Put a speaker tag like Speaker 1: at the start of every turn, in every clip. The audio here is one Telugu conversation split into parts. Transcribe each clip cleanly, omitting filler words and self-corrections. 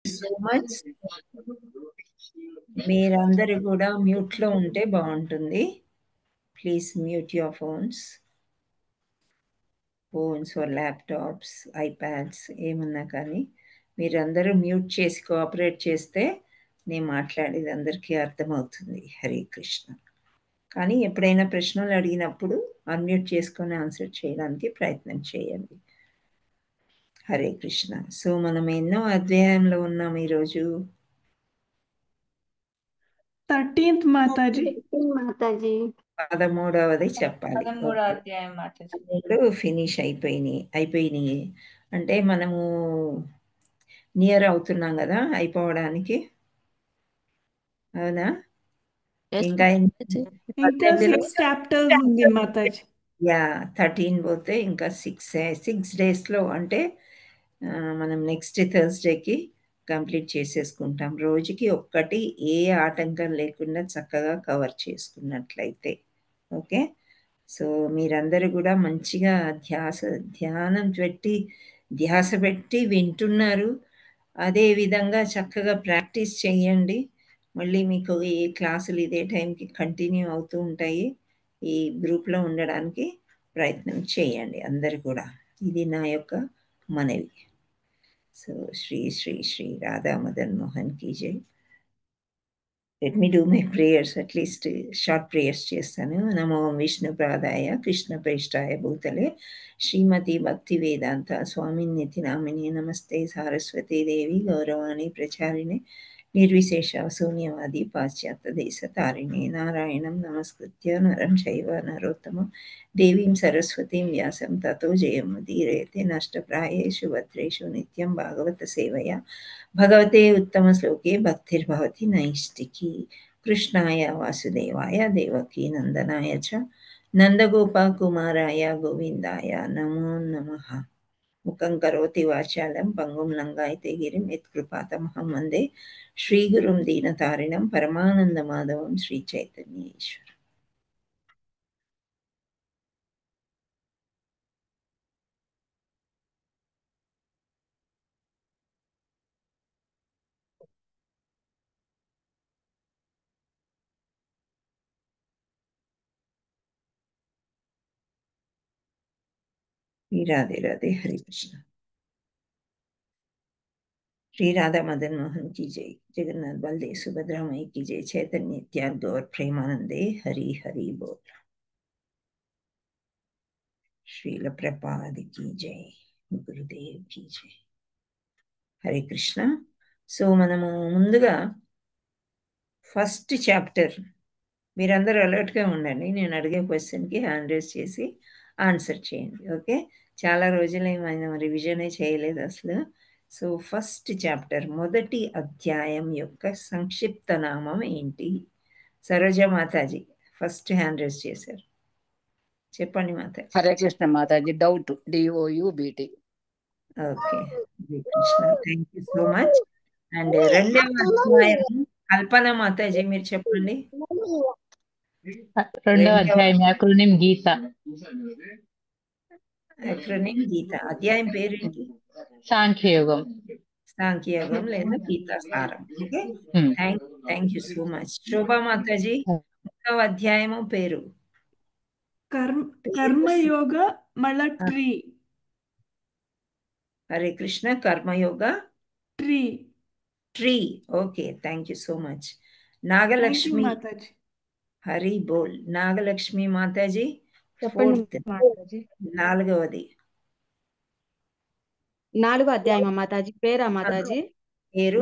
Speaker 1: So much. మీరందరూ కూడా మ్యూట్లో ఉంటే బాగుంటుంది. Please mute your phones or laptops, iPads ఏమన్నా కానీ మీరందరూ మ్యూట్ చేసి కోఆపరేట్ చేస్తే నేను మాట్లాడేది అందరికీ అర్థమవుతుంది. హరే కృష్ణ. కానీ ఎప్పుడైనా ప్రశ్నలు అడిగినప్పుడు అన్మ్యూట్ చేసుకొని ఆన్సర్ చేయడానికి ప్రయత్నం చేయండి. హరే కృష్ణ. సో మనం ఎన్నో అధ్యాయంలో ఉన్నాం ఈరోజు?
Speaker 2: 13th మాతాజీ.
Speaker 3: మాతాజీ
Speaker 1: 13వది చెప్పాలి.
Speaker 4: 13వ అధ్యాయం మాతాజీ.
Speaker 1: ఫినిష్ అయిపోయినాయి అంటే మనము నియర్ అవుతున్నాం కదా అయిపోవడానికి. అవునా? ఇంకా
Speaker 2: ఇంకా 6 చాప్టర్స్ ఉంది మాతాజీ.
Speaker 1: 13 పోతే ఇంకా 6 డేస్లో అంటే మనం నెక్స్ట్ థర్స్డేకి కంప్లీట్ చేసేసుకుంటాం. రోజుకి ఒక్కటి ఏ ఆటంకం లేకుండా చక్కగా కవర్ చేసుకున్నట్లయితే. ఓకే. సో మీరందరూ కూడా మంచిగా ధ్యాస పెట్టి వింటున్నారు. అదే విధంగా చక్కగా ప్రాక్టీస్ చేయండి. మళ్ళీ మీకు ఈ క్లాసులు ఇదే టైంకి కంటిన్యూ అవుతూ ఉంటాయి. ఈ గ్రూప్లో ఉండడానికి ప్రయత్నం చేయండి అందరు కూడా. ఇది నా యొక్క మనవి. సో శ్రీ శ్రీ శ్రీ రాధా మదన్ మోహన్ కీ జై. Let me do my prayers, at least short prayers చేస్తాను. నమో విష్ణుప్రాదాయ కృష్ణప్రేష్టాయ భూతలే శ్రీమతి భక్తి వేదాంత స్వామిన్నితి నామిని నమస్తే సారస్వతీ దేవి గౌరవాణి ప్రచారిణే నిర్విశేష శూన్యవాది పాశ్చాత్య దేశ తారిణే నారాయణం నమస్కృత్య నరం చైవ నరోత్తమం దేవీం సరస్వతీం వ్యాసం తతో జయముదీరయతే నష్టప్రాయేషు భద్రేషు నిత్యం భాగవత సేవయా భగవతే ఉత్తమ శ్లోకే భక్తిర్భవతి నైష్టికి. కృష్ణాయ వాసుదేవాయ దేవకీ నందనాయ చ నందగోపకుమారాయ గోవిందాయ నమో నమః. ముఖం కరోతి వాచాలం పంగుం లంగాయతే గిరిం యత్కృపాతమహం వందే శ్రీగురుం దీనతారిణం పరమానందమాధవం శ్రీ చైతన్యేశ్వరం. राधे राधे. हरे कृष्ण. श्री राधा मदन मोहन की जय. जगन्नाथ बलदेव सुभद्रा माई की जय. चैतन्य नित्यानंद और प्रेमानंदे हरि हरि बोल. श्रील प्रपाद की जय. गुरुदेव की जय. हरे कृष्ण. సో మనము ముందుగా ఫస్ట్ చాప్టర్ మీరందరూ అలర్ట్గా ఉండండి. నేను అడిగే క్వశ్చన్కి హ్యాండ్ రైజ్ చేసి ఆన్సర్ చేయండి. ఓకే. చాలా రోజులు ఏమైనా రివిజనే చేయలేదు అసలు. సో ఫస్ట్ చాప్టర్ మొదటి అధ్యాయం యొక్క సంక్షిప్త నామం ఏంటి? Saroja Mataji first hand raise చేశారు. చెప్పండి Mataji.
Speaker 5: Hare Krishna Mataji. Doubt DOUBT.
Speaker 1: Okay. Hare Krishna. Thank you so much. And రెండవ అధ్యాయం కల్పన మాతాజీ మీరు చెప్పండి.
Speaker 6: రెండవ అధ్యాయం యాక్రోనిం గీత.
Speaker 1: యాక్రోనిం గీత. అధ్యాయం పేరేంటి?
Speaker 6: సాంఖ్యయోగం.
Speaker 1: సాంఖ్యయోగం లేదా గీతా సారం. Okay. Thank you so much. Shobha మాతాజీ మూడవ అధ్యాయము పేరు?
Speaker 2: కర్మయోగ మళ్ళా ట్రీ.
Speaker 1: హరే కృష్ణ. కర్మయోగ three. Okay. Thank you so much. Nagalakshmi. Hari బోల్. నాగలక్ష్మి మాతాజీ ఫోర్త్, నాలుగవది.
Speaker 3: నాలుగో అధ్యాయం మాతాజీ. పేరా మాతాజీ?
Speaker 1: పేరు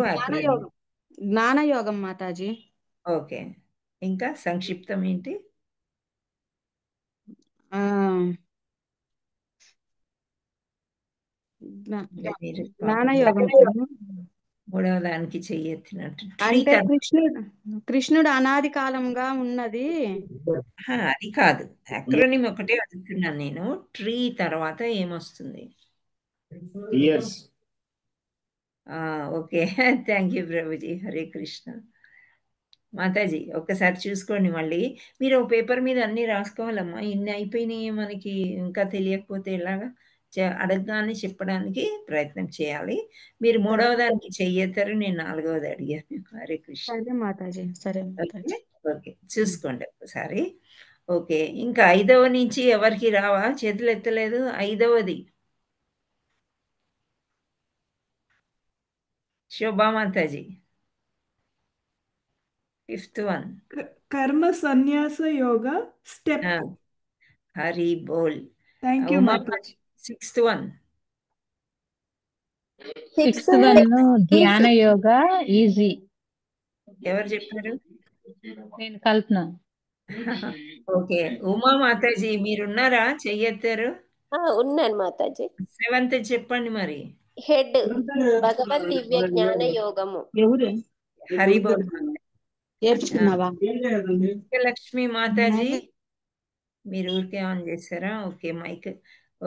Speaker 3: జ్ఞానయోగం మాతాజీ.
Speaker 1: ఓకే. ఇంకా సంక్షిప్తం ఏంటి?
Speaker 3: జ్ఞానయోగం.
Speaker 1: మూడవ దానికి చెయ్యెత్తినట్టు.
Speaker 3: అంటే కృష్ణుడు అనాది కాలంగా ఉన్నది.
Speaker 1: అది కాదు, అక్రోనిం ఒకటే అడుగుతున్నాను నేను. ట్రీ తర్వాత ఏమొస్తుంది? Okay. Thank you Prabhuji. Hare Krishna. Mataji ఒక్కసారి చూసుకోండి. మళ్ళీ మీరు పేపర్ మీద అన్ని రాసుకోవాలమ్మా. ఇన్ని అయిపోయినాయి మనకి ఇంకా తెలియకపోతే ఎలాగా? అడగగానే చెప్పడానికి ప్రయత్నం చేయాలి. మీరు మూడవ దానికి చెయ్యెత్తారు, నేను నాలుగవది అడిగాను. హరే కృష్ణ.
Speaker 3: సరే మాతాజీ, సరే మాతాజీ.
Speaker 1: ఓకే, చూసుకోండి ఒకసారి. ఓకే, ఇంకా 5వ నుంచి ఎవరికి రావా? చేతులు ఎత్తలేదు. 5వది శోభా మాతాజీ. 5th వన్
Speaker 2: కర్మ సన్యాస యోగ స్టెప్.
Speaker 1: హరి బోల్.
Speaker 2: థ్యాంక్ యూ
Speaker 1: ఉమా
Speaker 2: మాతాజీ.
Speaker 1: 6th one.
Speaker 6: 6th వన్ ధ్యాన యోగ ఈజీ.
Speaker 1: ఎవరు చెప్పారు?
Speaker 6: నేను కల్పన.
Speaker 1: ఓకే, ఉమా మాతాజీ మీరున్నారా? చెయ్యెత్తారు.
Speaker 4: ఉన్నాను మాతాజీ.
Speaker 1: 7th చెప్పండి మరి.
Speaker 4: హెడ్ భగవద్ దివ్య జ్ఞాన యోగము.
Speaker 1: హరి బోల్.
Speaker 3: నేర్చుకున్నావా?
Speaker 1: లక్ష్మి మాతాజీ మీరు ఊరికే ఆన్ చేశారా? Okay, mic.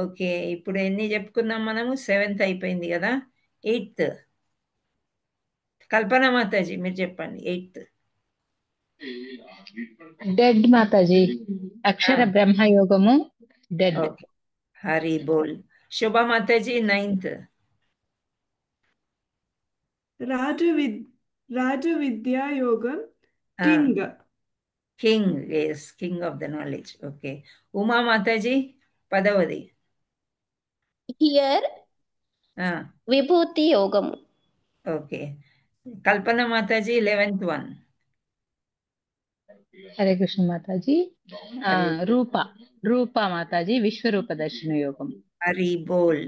Speaker 1: ఓకే, ఇప్పుడు ఎన్ని చెప్పుకున్నాం మనము? 7th అయిపోయింది కదా. 8th కల్పన మాతాజీ మీరు చెప్పండి. 8th
Speaker 6: dead Mataji. అక్షర బ్రహ్మ యోగము డెడ్.
Speaker 1: ఓకే, హరి బోల్. శోభా మాతాజీ 9th.
Speaker 2: రాజ విద్యా యోగం king.
Speaker 1: King, yes, king of the knowledge. Okay, Uma మాతాజీ 10వది.
Speaker 4: హియర్ విభూతి యోగము.
Speaker 1: ఓకే, కల్పన మాతాజీ 11th వన్.
Speaker 6: హరే కృష్ణ మాతాజీ. రూప మాతాజీ విశ్వరూప దర్శన యోగం.
Speaker 1: హరి బోల్.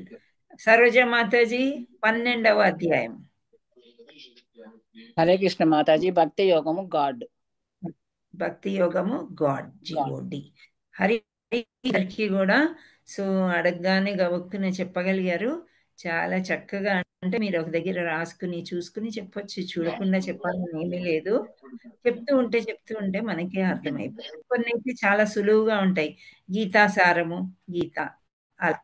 Speaker 1: సరోజ మాతాజీ 12వ అధ్యాయం.
Speaker 5: హరే కృష్ణ మాతాజీ భక్తి యోగము గాడ్.
Speaker 1: భక్తి యోగము గాడ్, GOD. హరి గారికి కూడా సో అడగగానే గబుక్కున చెప్పగలిగారు. చాలా చక్కగా. అంటే మీరు ఒక దగ్గర రాసుకుని చూసుకుని చెప్పొచ్చు, చూడకుండా చెప్పాలని ఏమీ లేదు. చెప్తూ ఉంటే మనకే అర్థమైపోతుంది. కొన్ని అయితే చాలా సులువుగా ఉంటాయి. గీతా సారము, గీత అలా.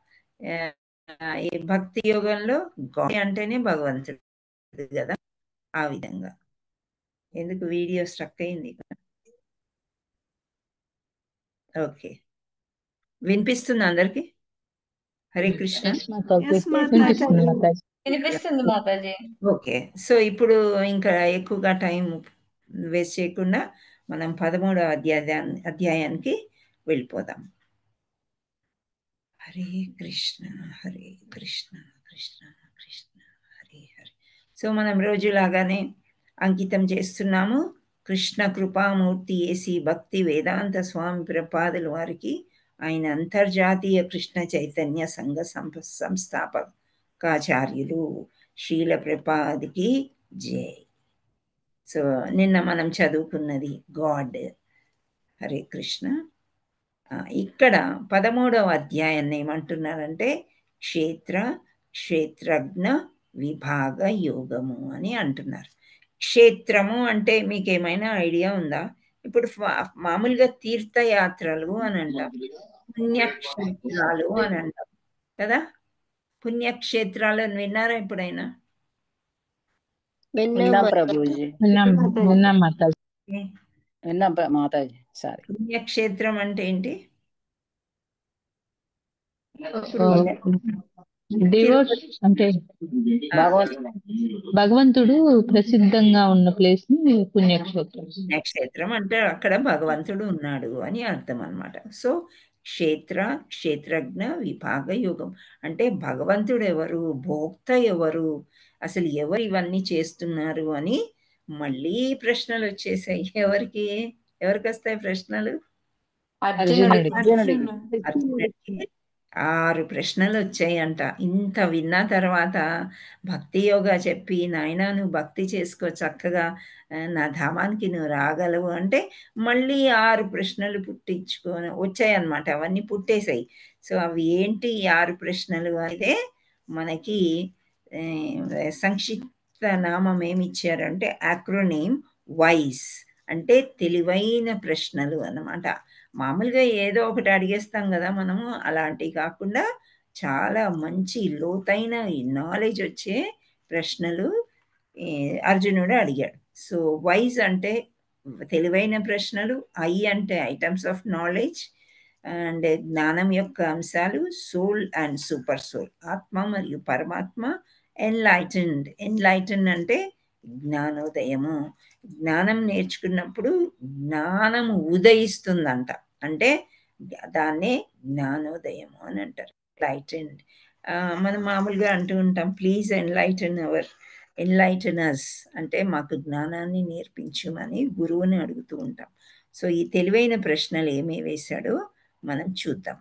Speaker 1: ఈ భక్తి యోగంలో గాడ్ అంటేనే భగవంతుడు కదా, ఆ విధంగా. ఎందుకు వీడియో స్ట్రక్ అయింది? ఓకే, వినిపిస్తుంది అందరికి? హరే కృష్ణ.
Speaker 7: వినిపిస్తుంది మాతాజీ.
Speaker 1: ఓకే, సో ఇప్పుడు ఇంకా ఎక్కువగా టైం వేస్ట్ చేయకుండా మనం 13వ అధ్యాయానికి వెళ్ళిపోదాం. హరే కృష్ణ హరే కృష్ణ కృష్ణ కృష్ణ హరే హరే. సో మనం రోజులాగానే అంకితం చేస్తున్నాము. కృష్ణ కృపామూర్తి ఏసి భక్తి వేదాంత స్వామి ప్రపాదుల వారికి, ఆయన అంతర్జాతీయ కృష్ణ చైతన్య సంఘ సంస్థాపకాచార్యులు శ్రీల ప్రపాదికి జై. సో నిన్న మనం చదువుకున్నది గాడ్. హరే కృష్ణ. ఇక్కడ 13వ అధ్యాయాన్ని ఏమంటున్నారంటే క్షేత్రజ్ఞ విభాగ యోగము అని అంటున్నారు. క్షేత్రము అంటే మీకు ఏమైనా ఐడియా ఉందా? ఇప్పుడు మామూలుగా తీర్థయాత్రలు అని అంటాం, పుణ్యక్షేత్రాలు అని అంటాం కదా. పుణ్యక్షేత్రాలు అని విన్నారా ఎప్పుడైనా?
Speaker 5: మాతాజీ. సారీ,
Speaker 1: పుణ్యక్షేత్రం అంటే ఏంటి?
Speaker 6: అంటే భగవంతుడు ప్రసిద్ధంగా ఉన్న ప్లేస్ ని పుణ్యక్షేత్రం.
Speaker 1: పుణ్యక్షేత్రం అంటే అక్కడ భగవంతుడు ఉన్నాడు అని అర్థం అన్నమాట. సో క్షేత్రజ్ఞ విభాగ యోగం అంటే భగవంతుడు ఎవరు, భోక్త ఎవరు, అసలు ఎవరు ఇవన్నీ చేస్తున్నారు అని మళ్ళీ ప్రశ్నలు వచ్చేసాయి. ఎవరికి వస్తాయి ప్రశ్నలు? అర్జునుడికి 6 ప్రశ్నలు వచ్చాయంట. ఇంత విన్న తర్వాత భక్తి యోగా చెప్పి, నాయనా నువ్వు భక్తి చేసుకో చక్కగా, నా ధామానికి నువ్వు రాగలవు అంటే మళ్ళీ 6 ప్రశ్నలు వచ్చాయన్నమాట. అవన్నీ పుట్టేశాయి. సో అవి ఏంటి 6 ప్రశ్నలు అయితే మనకి సంక్షిప్త నామం ఏమి ఇచ్చారంటే యాక్రోనేమ్ వైస్, అంటే తెలివైన ప్రశ్నలు అన్నమాట. మామూలుగా ఏదో ఒకటి అడిగేస్తాం కదా మనము, అలాంటివి కాకుండా చాలా మంచి లోతైన నాలెడ్జ్ వచ్చే ప్రశ్నలు అర్జునుడు అడిగాడు. సో వైజ్ అంటే తెలివైన ప్రశ్నలు, ఐ అంటే ఐటమ్స్ ఆఫ్ నాలెడ్జ్, అండ్ జ్ఞానం యొక్క అంశాలు సోల్ అండ్ సూపర్ సోల్, ఆత్మ మరియు పరమాత్మ. ఎన్లైటెన్ అంటే జ్ఞానోదయము. జ్ఞానం నేర్చుకున్నప్పుడు జ్ఞానము ఉదయిస్తుందంట, అంటే దాన్నే జ్ఞానోదయము అని అంటారు. ఎన్లైటెండ్. మనం మామూలుగా అంటూ ఉంటాం, ప్లీజ్ ఎన్లైటన్ అస్ అంటే మాకు జ్ఞానాన్ని నేర్పించమని గురువుని అడుగుతూ ఉంటాం. సో ఈ తెలివైన ప్రశ్నలు ఏమేమి వేశాడో మనం చూద్దాం.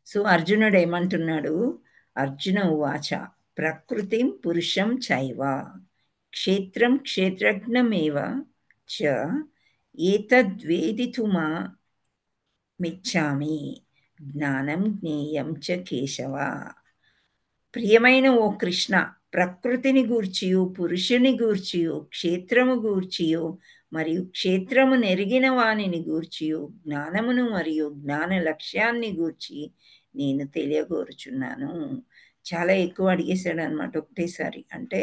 Speaker 1: సో అర్జునుడు ఏమంటున్నాడు? అర్జున ఉవాచ ప్రకృతిం పురుషం చైవ క్షేత్రం క్షేత్రజ్ఞమేవ చ ఏతద్వేదితుమా మిచ్చామి జ్ఞానం జ్ఞేయం చ కేశవ. ప్రియమైన ఓ కృష్ణ, ప్రకృతిని గూర్చియు పురుషుని గూర్చియు క్షేత్రము గూర్చియు మరియు క్షేత్రము నెరిగిన వానిని గూర్చియు జ్ఞానమును మరియు జ్ఞాన లక్ష్యాన్ని గూర్చి నేను తెలియగోరుచున్నాను. చాలా ఎక్కువ అడిగేశాడు అనమాట ఒకటేసారి. అంటే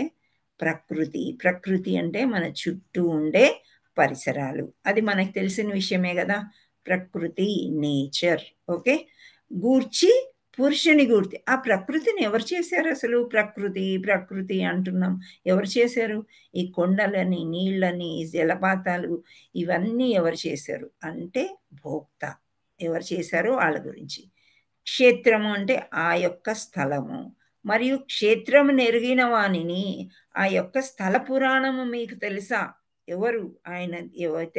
Speaker 1: ప్రకృతి అంటే మన చుట్టూ ఉండే పరిసరాలు, అది మనకు తెలిసిన విషయమే కదా. ప్రకృతి, నేచర్. ఓకే. గూర్చి పురుషుని గూర్చి, ఆ ప్రకృతిని ఎవరు చేశారు అసలు? ప్రకృతి అంటున్నాం, ఎవరు చేశారు? ఈ కొండలని, నీళ్ళని, జలపాతాలు ఇవన్నీ ఎవరు చేశారు అంటే భోక్త. ఎవరు చేశారో వాళ్ళ గురించి. క్షేత్రము అంటే ఆ యొక్క స్థలము, మరియు క్షేత్రము నెరిగిన వానిని, ఆ యొక్క స్థల పురాణము మీకు తెలుసా? ఎవరు ఆయన?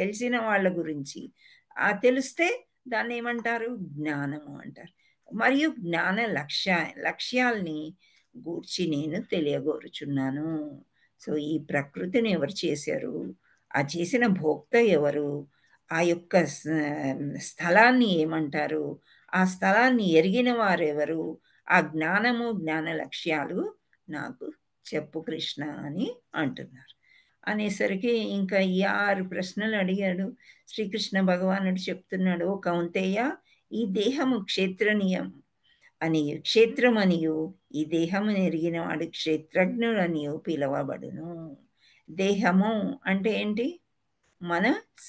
Speaker 1: తెలిసిన వాళ్ళ గురించి తెలిస్తే దాన్ని ఏమంటారు? జ్ఞానము అంటారు. మరియు జ్ఞాన లక్ష్యాల్ని గూర్చి నేను తెలియగోరుచున్నాను. సో ఈ ప్రకృతిని ఎవరు చేశారు? ఆ చేసిన భోక్త ఎవరు? ఆ యొక్క స్థలాన్ని ఏమంటారు? ఆ స్థలాన్ని ఎరిగిన వారెవరు? ఆ జ్ఞానము, జ్ఞాన లక్ష్యాలు నాకు చెప్పు కృష్ణ అని అంటున్నారు. అనేసరికి ఇంకా ఈ 6 ప్రశ్నలు అడిగాడు. శ్రీకృష్ణ భగవానుడు చెప్తున్నాడు, ఓ కౌంతేయ, ఈ దేహము క్షేత్రమనియు ఈ దేహము ఎరిగిన వాడు క్షేత్రజ్ఞుడనియు పిలవబడును. దేహము అంటే ఏంటి? మన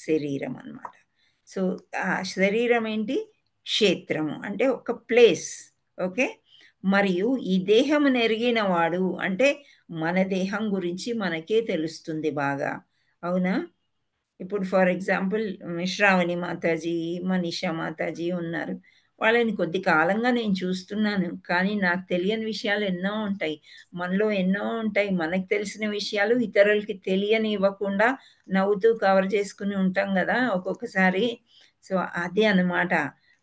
Speaker 1: శరీరం అన్నమాట. సో ఆ శరీరం ఏంటి? క్షేత్రము అంటే ఒక ప్లేస్. ఓకే. మరియు ఈ దేహము నెరిగిన వాడు అంటే మన దేహం గురించి మనకే తెలుస్తుంది బాగా. అవునా? ఇప్పుడు ఫర్ ఎగ్జాంపుల్ శ్రావణి మాతాజీ, మనీషా మాతాజీ ఉన్నారు. వాళ్ళని కొద్ది కాలంగా నేను చూస్తున్నాను, కానీ నాకు తెలియని విషయాలు ఎన్నో ఉంటాయి, మనలో ఎన్నో ఉంటాయి. మనకు తెలిసిన విషయాలు ఇతరులకి తెలియనివ్వకుండా నవ్వుతూ కవర్ చేసుకుని ఉంటాం కదా ఒక్కొక్కసారి. సో అదే అన్నమాట.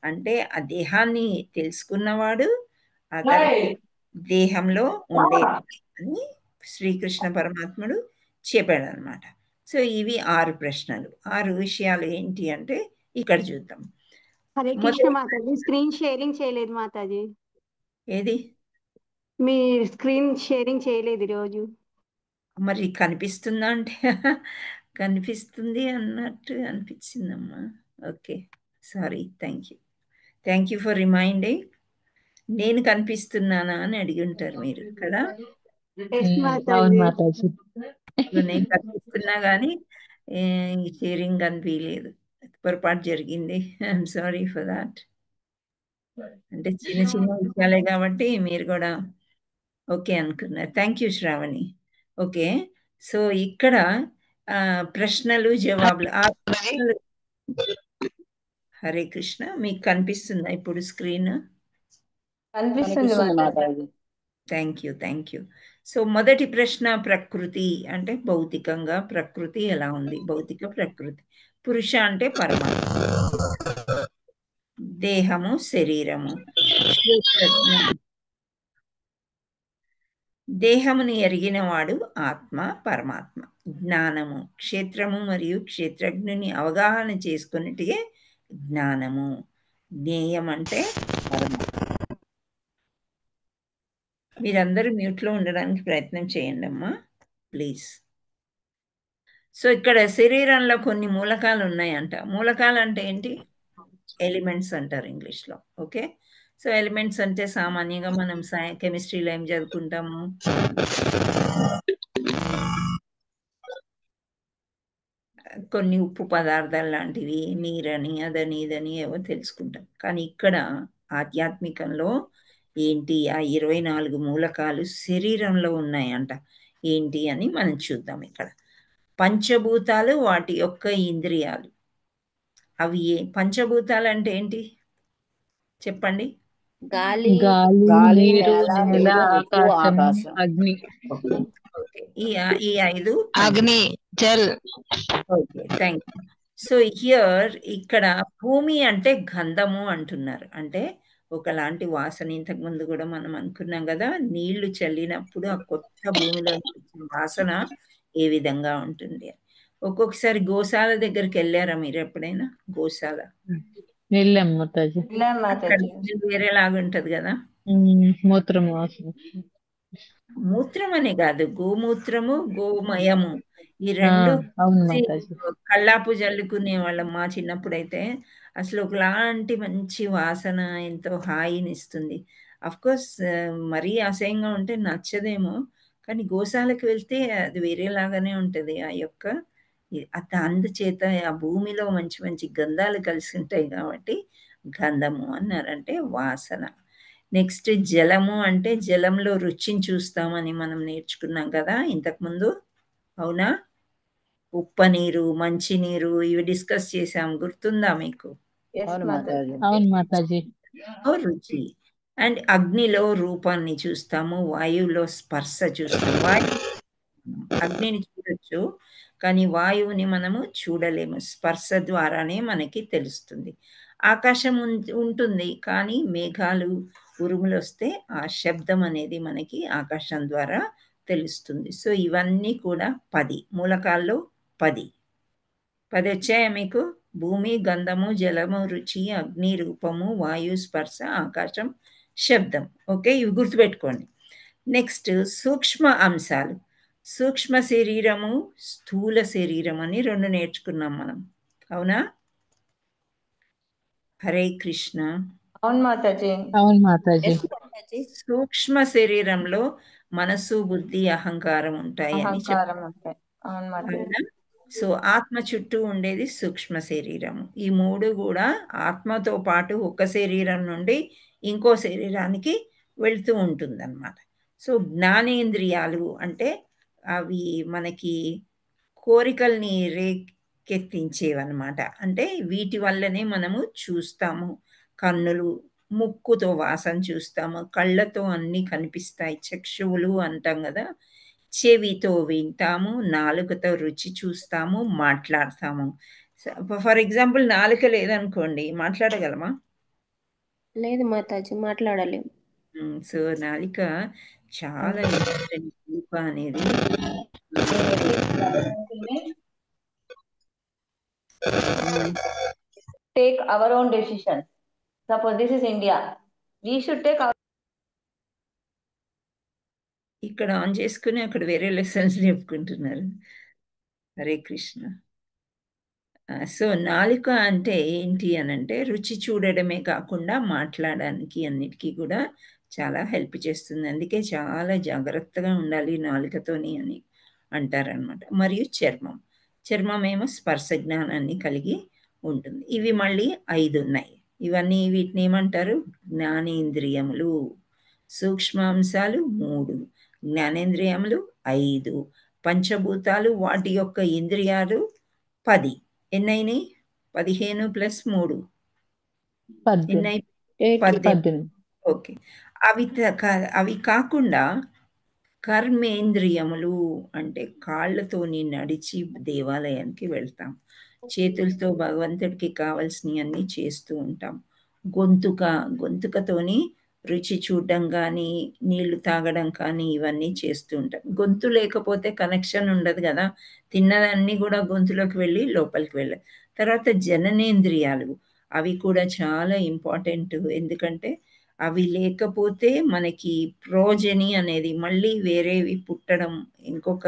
Speaker 1: అంటే ఆ దేహాన్ని తెలుసుకున్నవాడు అతను దేహంలో ఉండే అని శ్రీకృష్ణ పరమాత్ముడు చెప్పాడు అనమాట. సో ఇవి 6 ప్రశ్నలు. 6 విషయాలు ఏంటి అంటే ఇక్కడ చూద్దాం.
Speaker 7: హరే కృష్ణ మాతాజీ, స్క్రీన్ షేరింగ్ చేయలేదు మాతాజీ.
Speaker 1: ఏది?
Speaker 7: మీ స్క్రీన్ షేరింగ్ చేయలేదు ఈరోజు.
Speaker 1: మరి కనిపిస్తుందా అంటే కనిపిస్తుంది అన్నట్టు అనిపించిందమ్మా. Okay, sorry. Thank you for reminding. నేను కనిపిస్తున్నానా అని అడిగి ఉంటారు మీరు కదా.
Speaker 6: అవును మాతాజీ.
Speaker 1: నేను కనిపిస్తున్నా కానీ షేరింగ్ కనిపించలేదు, పొరపాటు జరిగింది. I'm sorry for that. అంటే చిన్న చిన్న విషయాలే కాబట్టి మీరు కూడా ఓకే అనుకున్నారు. Thank you Shravani. Okay. So ఇక్కడ ప్రశ్నలు జవాబులు హరే కృష్ణ. మీకు కనిపిస్తుందా ఇప్పుడు స్క్రీన్?
Speaker 3: కనిపిస్తుంది మాతాజీ.
Speaker 1: Thank you. సో మొదటి ప్రశ్న, ప్రకృతి అంటే భౌతికంగా ప్రకృతి ఎలా ఉంది? భౌతిక ప్రకృతి. పురుష అంటే పరమాత్మ, దేహము శరీరము, దేహమును ఎరిగినవాడు ఆత్మ పరమాత్మ. జ్ఞానము క్షేత్రము మరియు క్షేత్రజ్ఞుని అవగాహన చేసుకున్నట్టే జ్ఞానము. జ్ఞేయం అంటే పరమాత్మ. మీరందరూ మ్యూట్లో ఉండడానికి ప్రయత్నం చేయండి అమ్మా ప్లీజ్. సో ఇక్కడ శరీరంలో కొన్ని మూలకాలు ఉన్నాయంట. మూలకాలు అంటే ఏంటి? ఎలిమెంట్స్ అంటారు ఇంగ్లీష్లో. ఓకే. సో ఎలిమెంట్స్ అంటే సామాన్యంగా మనం కెమిస్ట్రీలో ఏం చదువుకుంటాము? కొన్ని ఉప్పు పదార్థాలు లాంటివి, నీరని, అదని, ఇదని ఏవో తెలుసుకుంటాం. కానీ ఇక్కడ ఆధ్యాత్మికంలో ఏంటి ఆ 24 మూలకాలు శరీరంలో ఉన్నాయంట. ఏంటి అని మనం చూద్దాం ఇక్కడ. పంచభూతాలు వాటి యొక్క ఇంద్రియాలు. అవి పంచభూతాలు అంటే ఏంటి చెప్పండి?
Speaker 4: గాలి,
Speaker 6: గాలి,
Speaker 5: గాలి,
Speaker 6: నీరు,
Speaker 5: నేల,
Speaker 6: నేల,
Speaker 5: నిప్పు,
Speaker 6: ఆకాశం,
Speaker 5: ఆకాశం.
Speaker 6: అగ్ని.
Speaker 1: ఓకే. ఈ 5
Speaker 8: అగ్ని, Jal.
Speaker 1: Okay. Thank you. So here ఇక్కడ భూమి అంటే గంధము అంటున్నారు. అంటే ఒకలాంటి వాసన. ఇంతకుముందు కూడా మనం అనుకున్నాం కదా, నీళ్లు చల్లినప్పుడు ఆ కొత్త భూమిలో వచ్చిన వాసన ఏ విధంగా ఉంటుంది. ఒక్కొక్కసారి గోశాల దగ్గరికి వెళ్ళారా మీరు ఎప్పుడైనా? గోశాల
Speaker 6: వెళ్ళాం మాతాజీ.
Speaker 1: అక్కడ వేరేలాగా ఉంటది కదా.
Speaker 6: మూత్రం వాసన.
Speaker 1: మూత్రం అనే కాదు, గోమూత్రము, గోమయము ఈ రెండు
Speaker 6: అవును మాతాజీ.
Speaker 1: కల్లాపు జల్లుకునే వాళ్ళం మా చిన్నప్పుడైతే. అసలు ఒకలాంటి మంచి వాసన, ఎంతో హాయినిస్తుంది. కోర్స్ మరీ అసహ్యంగా ఉంటే నచ్చదేమో, కానీ గోశాలకు వెళ్తే అది వేరేలాగానే ఉంటుంది. ఆ యొక్క అందుచేత ఆ భూమిలో మంచి మంచి గంధాలు కలిసి ఉంటాయి కాబట్టి గంధము అన్నారంటే వాసన. నెక్స్ట్ జలము అంటే జలంలో రుచిని చూస్తామని మనం నేర్చుకున్నాం కదా ఇంతకుముందు, అవునా? ఉప్పనీరు, మంచినీరు ఇవి డిస్కస్ చేసాం, గుర్తుందా మీకు?
Speaker 5: అవును మాతాజీ.
Speaker 6: అవును మాతాజీ.
Speaker 1: రుచి. అండ్ అగ్నిలో రూపాన్ని చూస్తాము, వాయువులో స్పర్శ చూస్తాం. అగ్నిని చూడొచ్చు కానీ వాయువుని మనము చూడలేము, స్పర్శ ద్వారానే మనకి తెలుస్తుంది. ఆకాశం ఉంటుంది కానీ మేఘాలు, ఉరుములు వస్తే ఆ శబ్దం అనేది మనకి ఆకాశం ద్వారా తెలుస్తుంది. సో ఇవన్నీ కూడా 10 మూలకాల్లో 10 వచ్చాయా మీకు? భూమి, గంధము, జలము, రుచి, అగ్ని, రూపము, వాయు, స్పర్శ, ఆకాశం, శబ్దం. ఓకే, ఇవి గుర్తుపెట్టుకోండి. నెక్స్ట్ సూక్ష్మ అంశాలు. సూక్ష్మ శరీరము, స్థూల శరీరం అని 2 నేర్చుకున్నాం మనం, అవునా? హరే కృష్ణ.
Speaker 3: అవును మాతాజీ.
Speaker 6: అవును మాతాజీ.
Speaker 1: సూక్ష్మ శరీరంలో మనసు, బుద్ధి, అహంకారం ఉంటాయని
Speaker 3: అహంకారం ఉంటాయి. అవును మాతాజీ.
Speaker 1: అవునా? సో ఆత్మ చుట్టూ ఉండేది సూక్ష్మ శరీరము. ఈ 3 కూడా ఆత్మతో పాటు ఒక శరీరం నుండి ఇంకో శరీరానికి వెళ్తూ ఉంటుందన్నమాట. సో జ్ఞానేంద్రియాలు అంటే అవి మనకి కోరికల్ని రేకెత్తించేవన్నమాట. అంటే వీటి వల్లనే మనము చూస్తాము. కన్నులు, ముక్కుతో వాసన చూస్తాము, కళ్ళతో అన్నీ కనిపిస్తాయి, చక్షువులు అంటాం కదా, చెవితో వింటాము, నాలుకతో రుచి చూస్తాము, మాట్లాడతాము. ఫర్ ఎగ్జాంపుల్ నాలుక లేదనుకోండి, మాట్లాడగలమా?
Speaker 4: లేదు మాతాజీ, మాట్లాడలేం.
Speaker 1: సో నాలిక చాలా ఇంపార్టెంట్. నాలుక అనేది
Speaker 3: Take our own decisions. Suppose this is India. We should take our
Speaker 1: ఇక్కడ ఆన్ చేసుకుని అక్కడ వేరే లెసన్స్ చెప్పుకుంటున్నారు. హరే కృష్ణ. సో నాలుక అంటే ఏంటి అనంటే రుచి చూడడమే కాకుండా మాట్లాడడానికి అన్నిటికీ కూడా చాలా హెల్ప్ చేస్తుంది. అందుకే చాలా జాగ్రత్తగా ఉండాలి నాలుకతోని అని అంటారనమాట. మరియు చర్మం. చర్మం ఏమో స్పర్శ జ్ఞానాన్ని కలిగి ఉంటుంది. ఇవి మళ్ళీ 5 ఉన్నాయి. ఇవన్నీ వీటిని ఏమంటారు? జ్ఞానేంద్రియములు. సూక్ష్మాంశాలు 3, జ్ఞానేంద్రియములు 5, పంచభూతాలు వాటి యొక్క ఇంద్రియాలు 10. ఎన్నైనాయి? 15 + 3 ఎన్నై? 18. ఓకే. అవి కాకుండా కర్మేంద్రియములు అంటే కాళ్ళతోని నడిచి దేవాలయానికి వెళ్తాం, చేతులతో భగవంతుడికి కావాల్సినవన్నీ చేస్తూ ఉంటాం. గొంతుకతోని రుచి చూడడం కానీ, నీళ్లు తాగడం కానీ ఇవన్నీ చేస్తూ ఉంటాం. గొంతు లేకపోతే కనెక్షన్ ఉండదు కదా, తిన్నదన్నీ కూడా గొంతులోకి వెళ్ళి లోపలికి వెళ్ళాలి. తర్వాత జననేంద్రియాలు, అవి కూడా చాలా ఇంపార్టెంట్. ఎందుకంటే అవి లేకపోతే మనకి ప్రోజని అనేది మళ్ళీ వేరేవి పుట్టడం, ఇంకొక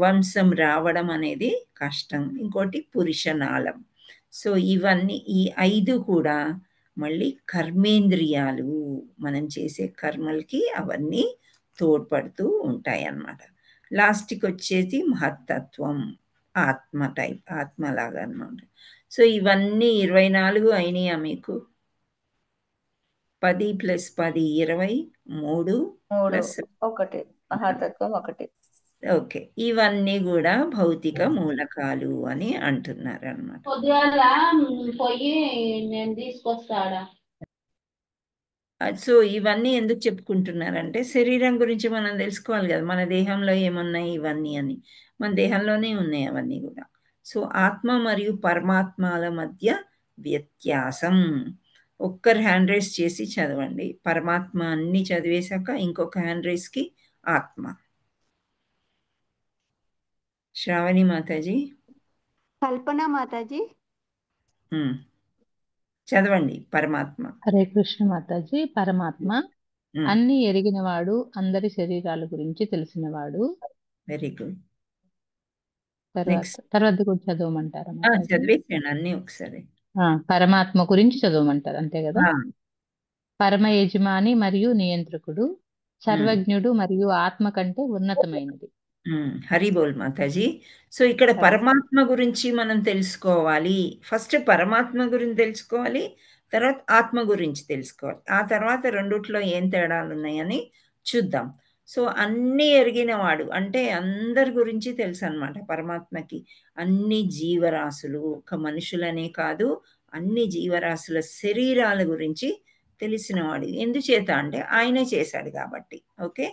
Speaker 1: వంశం రావడం అనేది కష్టం. ఇంకోటి పురుషనాళం. సో ఇవన్నీ ఈ 5 కూడా మళ్ళీ కర్మేంద్రియాలు, మనం చేసే కర్మలకి అవన్నీ తోడ్పడుతూ ఉంటాయి అన్నమాట. లాస్ట్కి వచ్చేసి మహత్తత్వం. ఆత్మ టైప్, ఆత్మలాగా అనమాట. సో ఇవన్నీ 24 అయినాయా మీకు? 10 + 10 23
Speaker 3: మూడు
Speaker 1: ప్లస్
Speaker 3: ఒకటి మహాతత్వం ఒకటి.
Speaker 1: ఓకే, ఇవన్నీ కూడా భౌతిక మూలకాలు అని అంటున్నారు అనమాట.
Speaker 4: పొద్దుగాల పోయి నేను తీసుకొస్తాడా.
Speaker 1: సో ఇవన్నీ ఎందుకు చెప్పుకుంటున్నారంటే శరీరం గురించి మనం తెలుసుకోవాలి కదా, మన దేహంలో ఏమున్నాయి ఇవన్నీ అని. మన దేహంలోనే ఉన్నాయి అవన్నీ కూడా. సో ఆత్మ మరియు పరమాత్మల మధ్య వ్యత్యాసం. ఒక్కరు హ్యాండ్ రైస్ చేసి చదవండి. పరమాత్మ అన్ని చదివేశాక ఇంకొక హ్యాండ్ రైస్కి ఆత్మ. శ్రావణి మాతాజీ
Speaker 7: కల్పన మాతాజీ.
Speaker 1: చదవండి పరమాత్మ.
Speaker 6: హరే కృష్ణ మాతాజీ. పరమాత్మ అన్ని ఎరిగినవాడు, అందరి శరీరాల గురించి తెలిసినవాడు.
Speaker 1: Very good.
Speaker 6: తర్వాత కూడా చదవమంటారా మాతాజీ?
Speaker 1: చదివేసాను అన్ని ఒకసారి.
Speaker 6: పరమాత్మ గురించి చదవమంటారు అంతే కదా. పరమ యజమాని మరియు నియంత్రకుడు, సర్వజ్ఞుడు మరియు ఆత్మ కంటే ఉన్నతమైనది.
Speaker 1: హరి బోల్ మాతాజీ. సో ఇక్కడ పరమాత్మ గురించి మనం తెలుసుకోవాలి. ఫస్ట్ పరమాత్మ గురించి తెలుసుకోవాలి, తర్వాత ఆత్మ గురించి తెలుసుకోవాలి. ఆ తర్వాత రెండిట్లో ఏం తేడాలు ఉన్నాయని చూద్దాం. సో అన్ని ఎరిగినవాడు అంటే అందరి గురించి తెలుసు అనమాట పరమాత్మకి. అన్ని జీవరాశులు, ఒక మనుషులనే కాదు, అన్ని జీవరాశుల శరీరాల గురించి తెలిసినవాడు. ఎందుచేత అంటే ఆయనే చేశాడు కాబట్టి. ఓకే,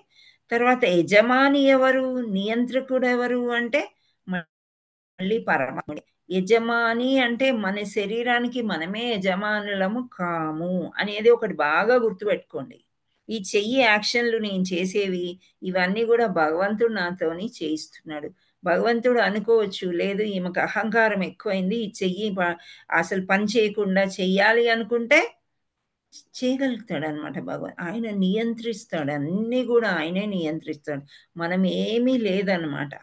Speaker 1: తర్వాత యజమాని ఎవరు, నియంత్రకుడు ఎవరు అంటే మళ్ళీ పరమాత్ముడే. యజమాని అంటే మన శరీరానికి మనమే యజమానులము కాము అనేది ఒకటి బాగా గుర్తుపెట్టుకోండి. ఈ చెయ్యి యాక్షన్లు నేను చేసేవి ఇవన్నీ కూడా భగవంతుడు నాతోని చేయిస్తున్నాడు. భగవంతుడు అనుకోవచ్చు, లేదు ఈమెకు అహంకారం ఎక్కువైంది, ఈ చెయ్యి అసలు పని చేయకుండా చెయ్యాలి అనుకుంటే చేయగలుగుతాడు అనమాట భగవాన్. ఆయన నియంత్రిస్తాడు, అన్నీ కూడా ఆయనే నియంత్రిస్తాడు. మనం ఏమీ లేదనమాట.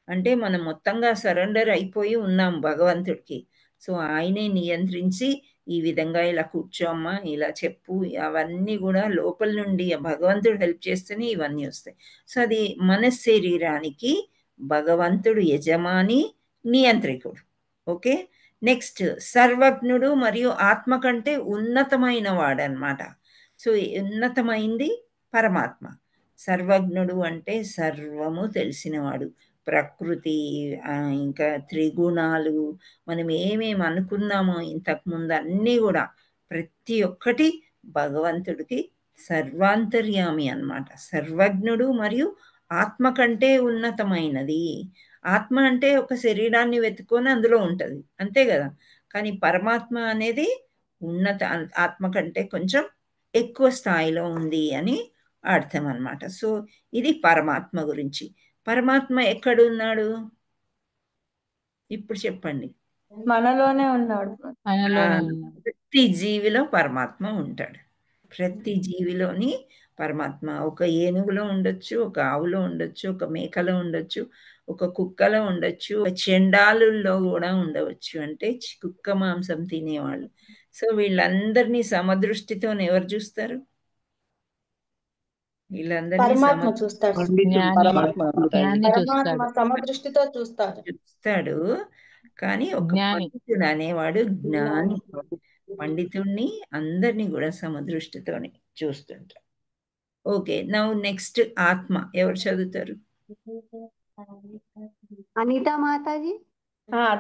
Speaker 1: అంటే మనం మొత్తంగా సరెండర్ అయిపోయి ఉన్నాం భగవంతుడికి. సో ఆయనే నియంత్రించి ఈ విధంగా ఇలా కూర్చోమ్మా, ఇలా చెప్పు, అవన్నీ కూడా లోపల నుండి భగవంతుడు హెల్ప్ చేస్తేనే ఇవన్నీ వస్తాయి. సో అది మన శరీరానికి భగవంతుడు యజమాని, నియంత్రికుడు. ఓకే, నెక్స్ట్ సర్వజ్ఞుడు మరియు ఆత్మ కంటే ఉన్నతమైన వాడనమాట. సో ఉన్నతమైంది పరమాత్మ. సర్వజ్ఞుడు అంటే సర్వము తెలిసినవాడు. ప్రకృతి, ఇంకా త్రిగుణాలు, మనం ఏమేమి అనుకున్నామో ఇంతకుముందు అన్నీ కూడా ప్రతి ఒక్కటి భగవంతుడికి సర్వాంతర్యామి అన్నమాట. సర్వజ్ఞుడు మరియు ఆత్మ కంటే ఉన్నతమైనది. ఆత్మ అంటే ఒక శరీరాన్ని వెతుక్కొని అందులో ఉంటుంది అంతే కదా. కానీ పరమాత్మ అనేది ఉన్నత ఆత్మ కంటే కొంచెం ఎక్కువ స్థాయిలో ఉంది అని అర్థం అన్నమాట. సో ఇది పరమాత్మ గురించి. పరమాత్మ ఎక్కడున్నాడు ఇప్పుడు చెప్పండి.
Speaker 3: మనలోనే ఉన్నాడు.
Speaker 1: ప్రతి జీవిలో పరమాత్మ ఉంటాడు. ప్రతి జీవిలోని పరమాత్మ ఒక ఏనుగులో ఉండొచ్చు, ఒక ఆవులో ఉండొచ్చు, ఒక మేకలో ఉండొచ్చు, ఒక కుక్కలో ఉండొచ్చు, చెండాలుల్లో కూడా ఉండవచ్చు. అంటే కుక్క మాంసం తినేవాళ్ళు. సో వీళ్ళందరినీ సమదృష్టితో ఎవరు చూస్తారు? వీళ్ళందరినీ
Speaker 3: సమదృష్టితో
Speaker 1: చూస్తాడు. కానీ ఒక పండితుడు అనేవాడు జ్ఞాని. పండితుడిని అందరినీ కూడా సమదృష్టితోనే చూస్తుంటాడు. ఓకే, నౌ నెక్స్ట్ ఆత్మ ఎవరు చదువుతారు?
Speaker 7: అనిత మాతాజీ.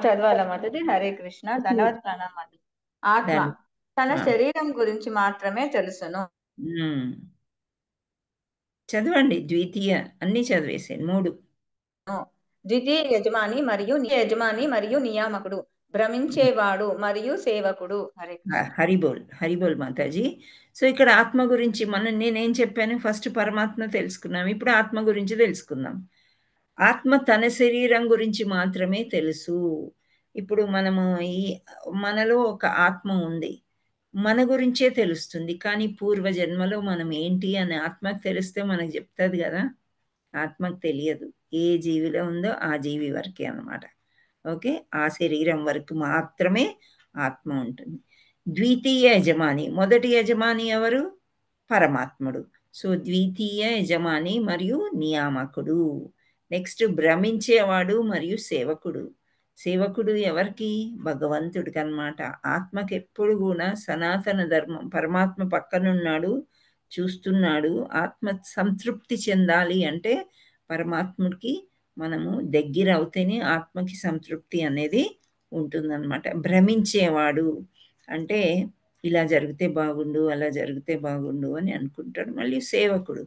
Speaker 3: చదవాలా మాతాజీ? హరే కృష్ణ, ధన్యవాద ప్రణామాలు. ఆత్మ తన శరీరం గురించి మాత్రమే తెలుసును.
Speaker 1: చదవండి. ద్వితీయ అన్ని చదివేసాను. 3.
Speaker 3: ద్వితీయ యజమాని మరియు నియామకుడు, భ్రమించేవాడు మరియు సేవకుడు.
Speaker 1: హరిబోల్, హరిబోల్ మాతాజీ. సో ఇక్కడ ఆత్మ గురించి నేనేం చెప్పాను? ఫస్ట్ పరమాత్మ తెలుసుకున్నాం, ఇప్పుడు ఆత్మ గురించి తెలుసుకుందాం. ఆత్మ తన శరీరం గురించి మాత్రమే తెలుసు. ఇప్పుడు మనలో ఒక ఆత్మ ఉంది, మన గురించే తెలుస్తుంది. కానీ పూర్వజన్మలో మనం ఏంటి అని ఆత్మకు తెలిస్తే మనకు చెప్తుంది కదా. ఆత్మకు తెలియదు. ఏ జీవిలో ఉందో ఆ జీవి వరకే అన్నమాట. ఓకే, ఆ శరీరం వరకు మాత్రమే ఆత్మ ఉంటుంది. ద్వితీయ యజమాని, మొదటి యజమాని ఎవరు? పరమాత్ముడు. సో ద్వితీయ యజమాని మరియు నియామకుడు. నెక్స్ట్ భ్రమించేవాడు మరియు సేవకుడు. సేవకుడు ఎవరికి? భగవంతుడికి అన్నమాట. ఆత్మకి ఎప్పుడు కూడా సనాతన ధర్మం, పరమాత్మ పక్కనున్నాడు, చూస్తున్నాడు. ఆత్మ సంతృప్తి చెందాలి అంటే పరమాత్ముడికి మనము దగ్గర అవుతేనే ఆత్మకి సంతృప్తి అనేది ఉంటుందన్నమాట. భ్రమించేవాడు అంటే ఇలా జరిగితే బాగుండు, అలా జరిగితే బాగుండు అని అనుకుంటాడు. మళ్ళీ సేవకుడు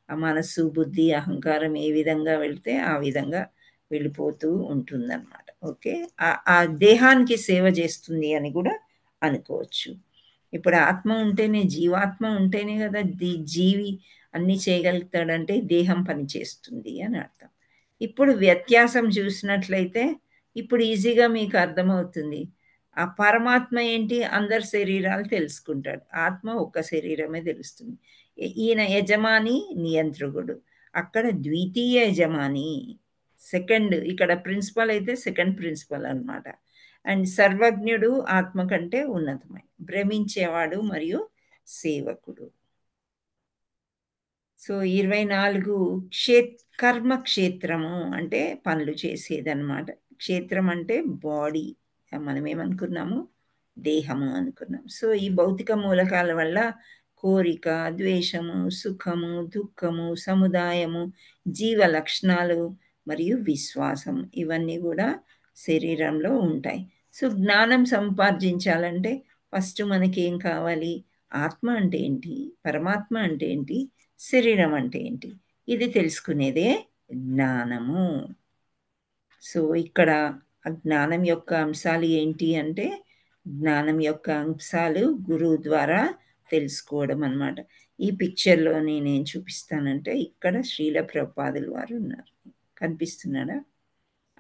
Speaker 1: ఆ మనస్సు, బుద్ధి, అహంకారం ఏ విధంగా వెళ్తే ఆ విధంగా వెళ్ళిపోతూ ఉంటుందన్నమాట. ఓకే, ఆ దేహానికి సేవ చేస్తుంది అని కూడా అనుకోవచ్చు. ఇప్పుడు ఆత్మ ఉంటేనే, జీవాత్మ ఉంటేనే కదా జీవి అన్ని చేయగలుగుతాడంటే దేహం పనిచేస్తుంది అని అర్థం. ఇప్పుడు వ్యత్యాసం చూసినట్లయితే ఇప్పుడు ఈజీగా మీకు అర్థమవుతుంది. ఆ పరమాత్మ ఏంటి? అందరి శరీరాలు తెలుసుకుంటాడు. ఆత్మ ఒక్క శరీరమే తెలుస్తుంది. ఈయన యజమాని, నియంత్రకుడు. అక్కడ ద్వితీయ యజమాని, సెకండ్. ఇక్కడ ప్రిన్సిపల్ అయితే సెకండ్ ప్రిన్సిపల్ అన్నమాట. అండ్ సర్వజ్ఞుడు ఆత్మ కంటే ఉన్నతమైన, భ్రమించేవాడు మరియు సేవకుడు. సో 24 కర్మక్షేత్రము అంటే పనులు చేసేదన్నమాట. క్షేత్రం అంటే బాడీ, మనం ఏమనుకున్నాము? దేహము అనుకున్నాం. సో ఈ భౌతిక మూలకాల వల్ల కోరిక, ద్వేషము, సుఖము, దుఃఖము, సముదాయము, జీవ లక్షణాలు మరియు విశ్వాసం, ఇవన్నీ కూడా శరీరంలో ఉంటాయి. సో జ్ఞానం సంపార్జించాలంటే ఫస్ట్ మనకి ఏం కావాలి? ఆత్మ అంటే ఏంటి, పరమాత్మ అంటే ఏంటి, శరీరం అంటే ఏంటి, ఇది తెలుసుకునేదే జ్ఞానము. సో ఇక్కడ జ్ఞానం యొక్క అంశాలు ఏంటి అంటే, జ్ఞానం యొక్క అంశాలు గురువు ద్వారా తెలుసుకోవడం అన్నమాట. ఈ పిక్చర్లో నేను చూపిస్తానంటే ఇక్కడ శ్రీల ప్రభుపాదుల వారు ఉన్నారు, కనిపిస్తున్నాడా?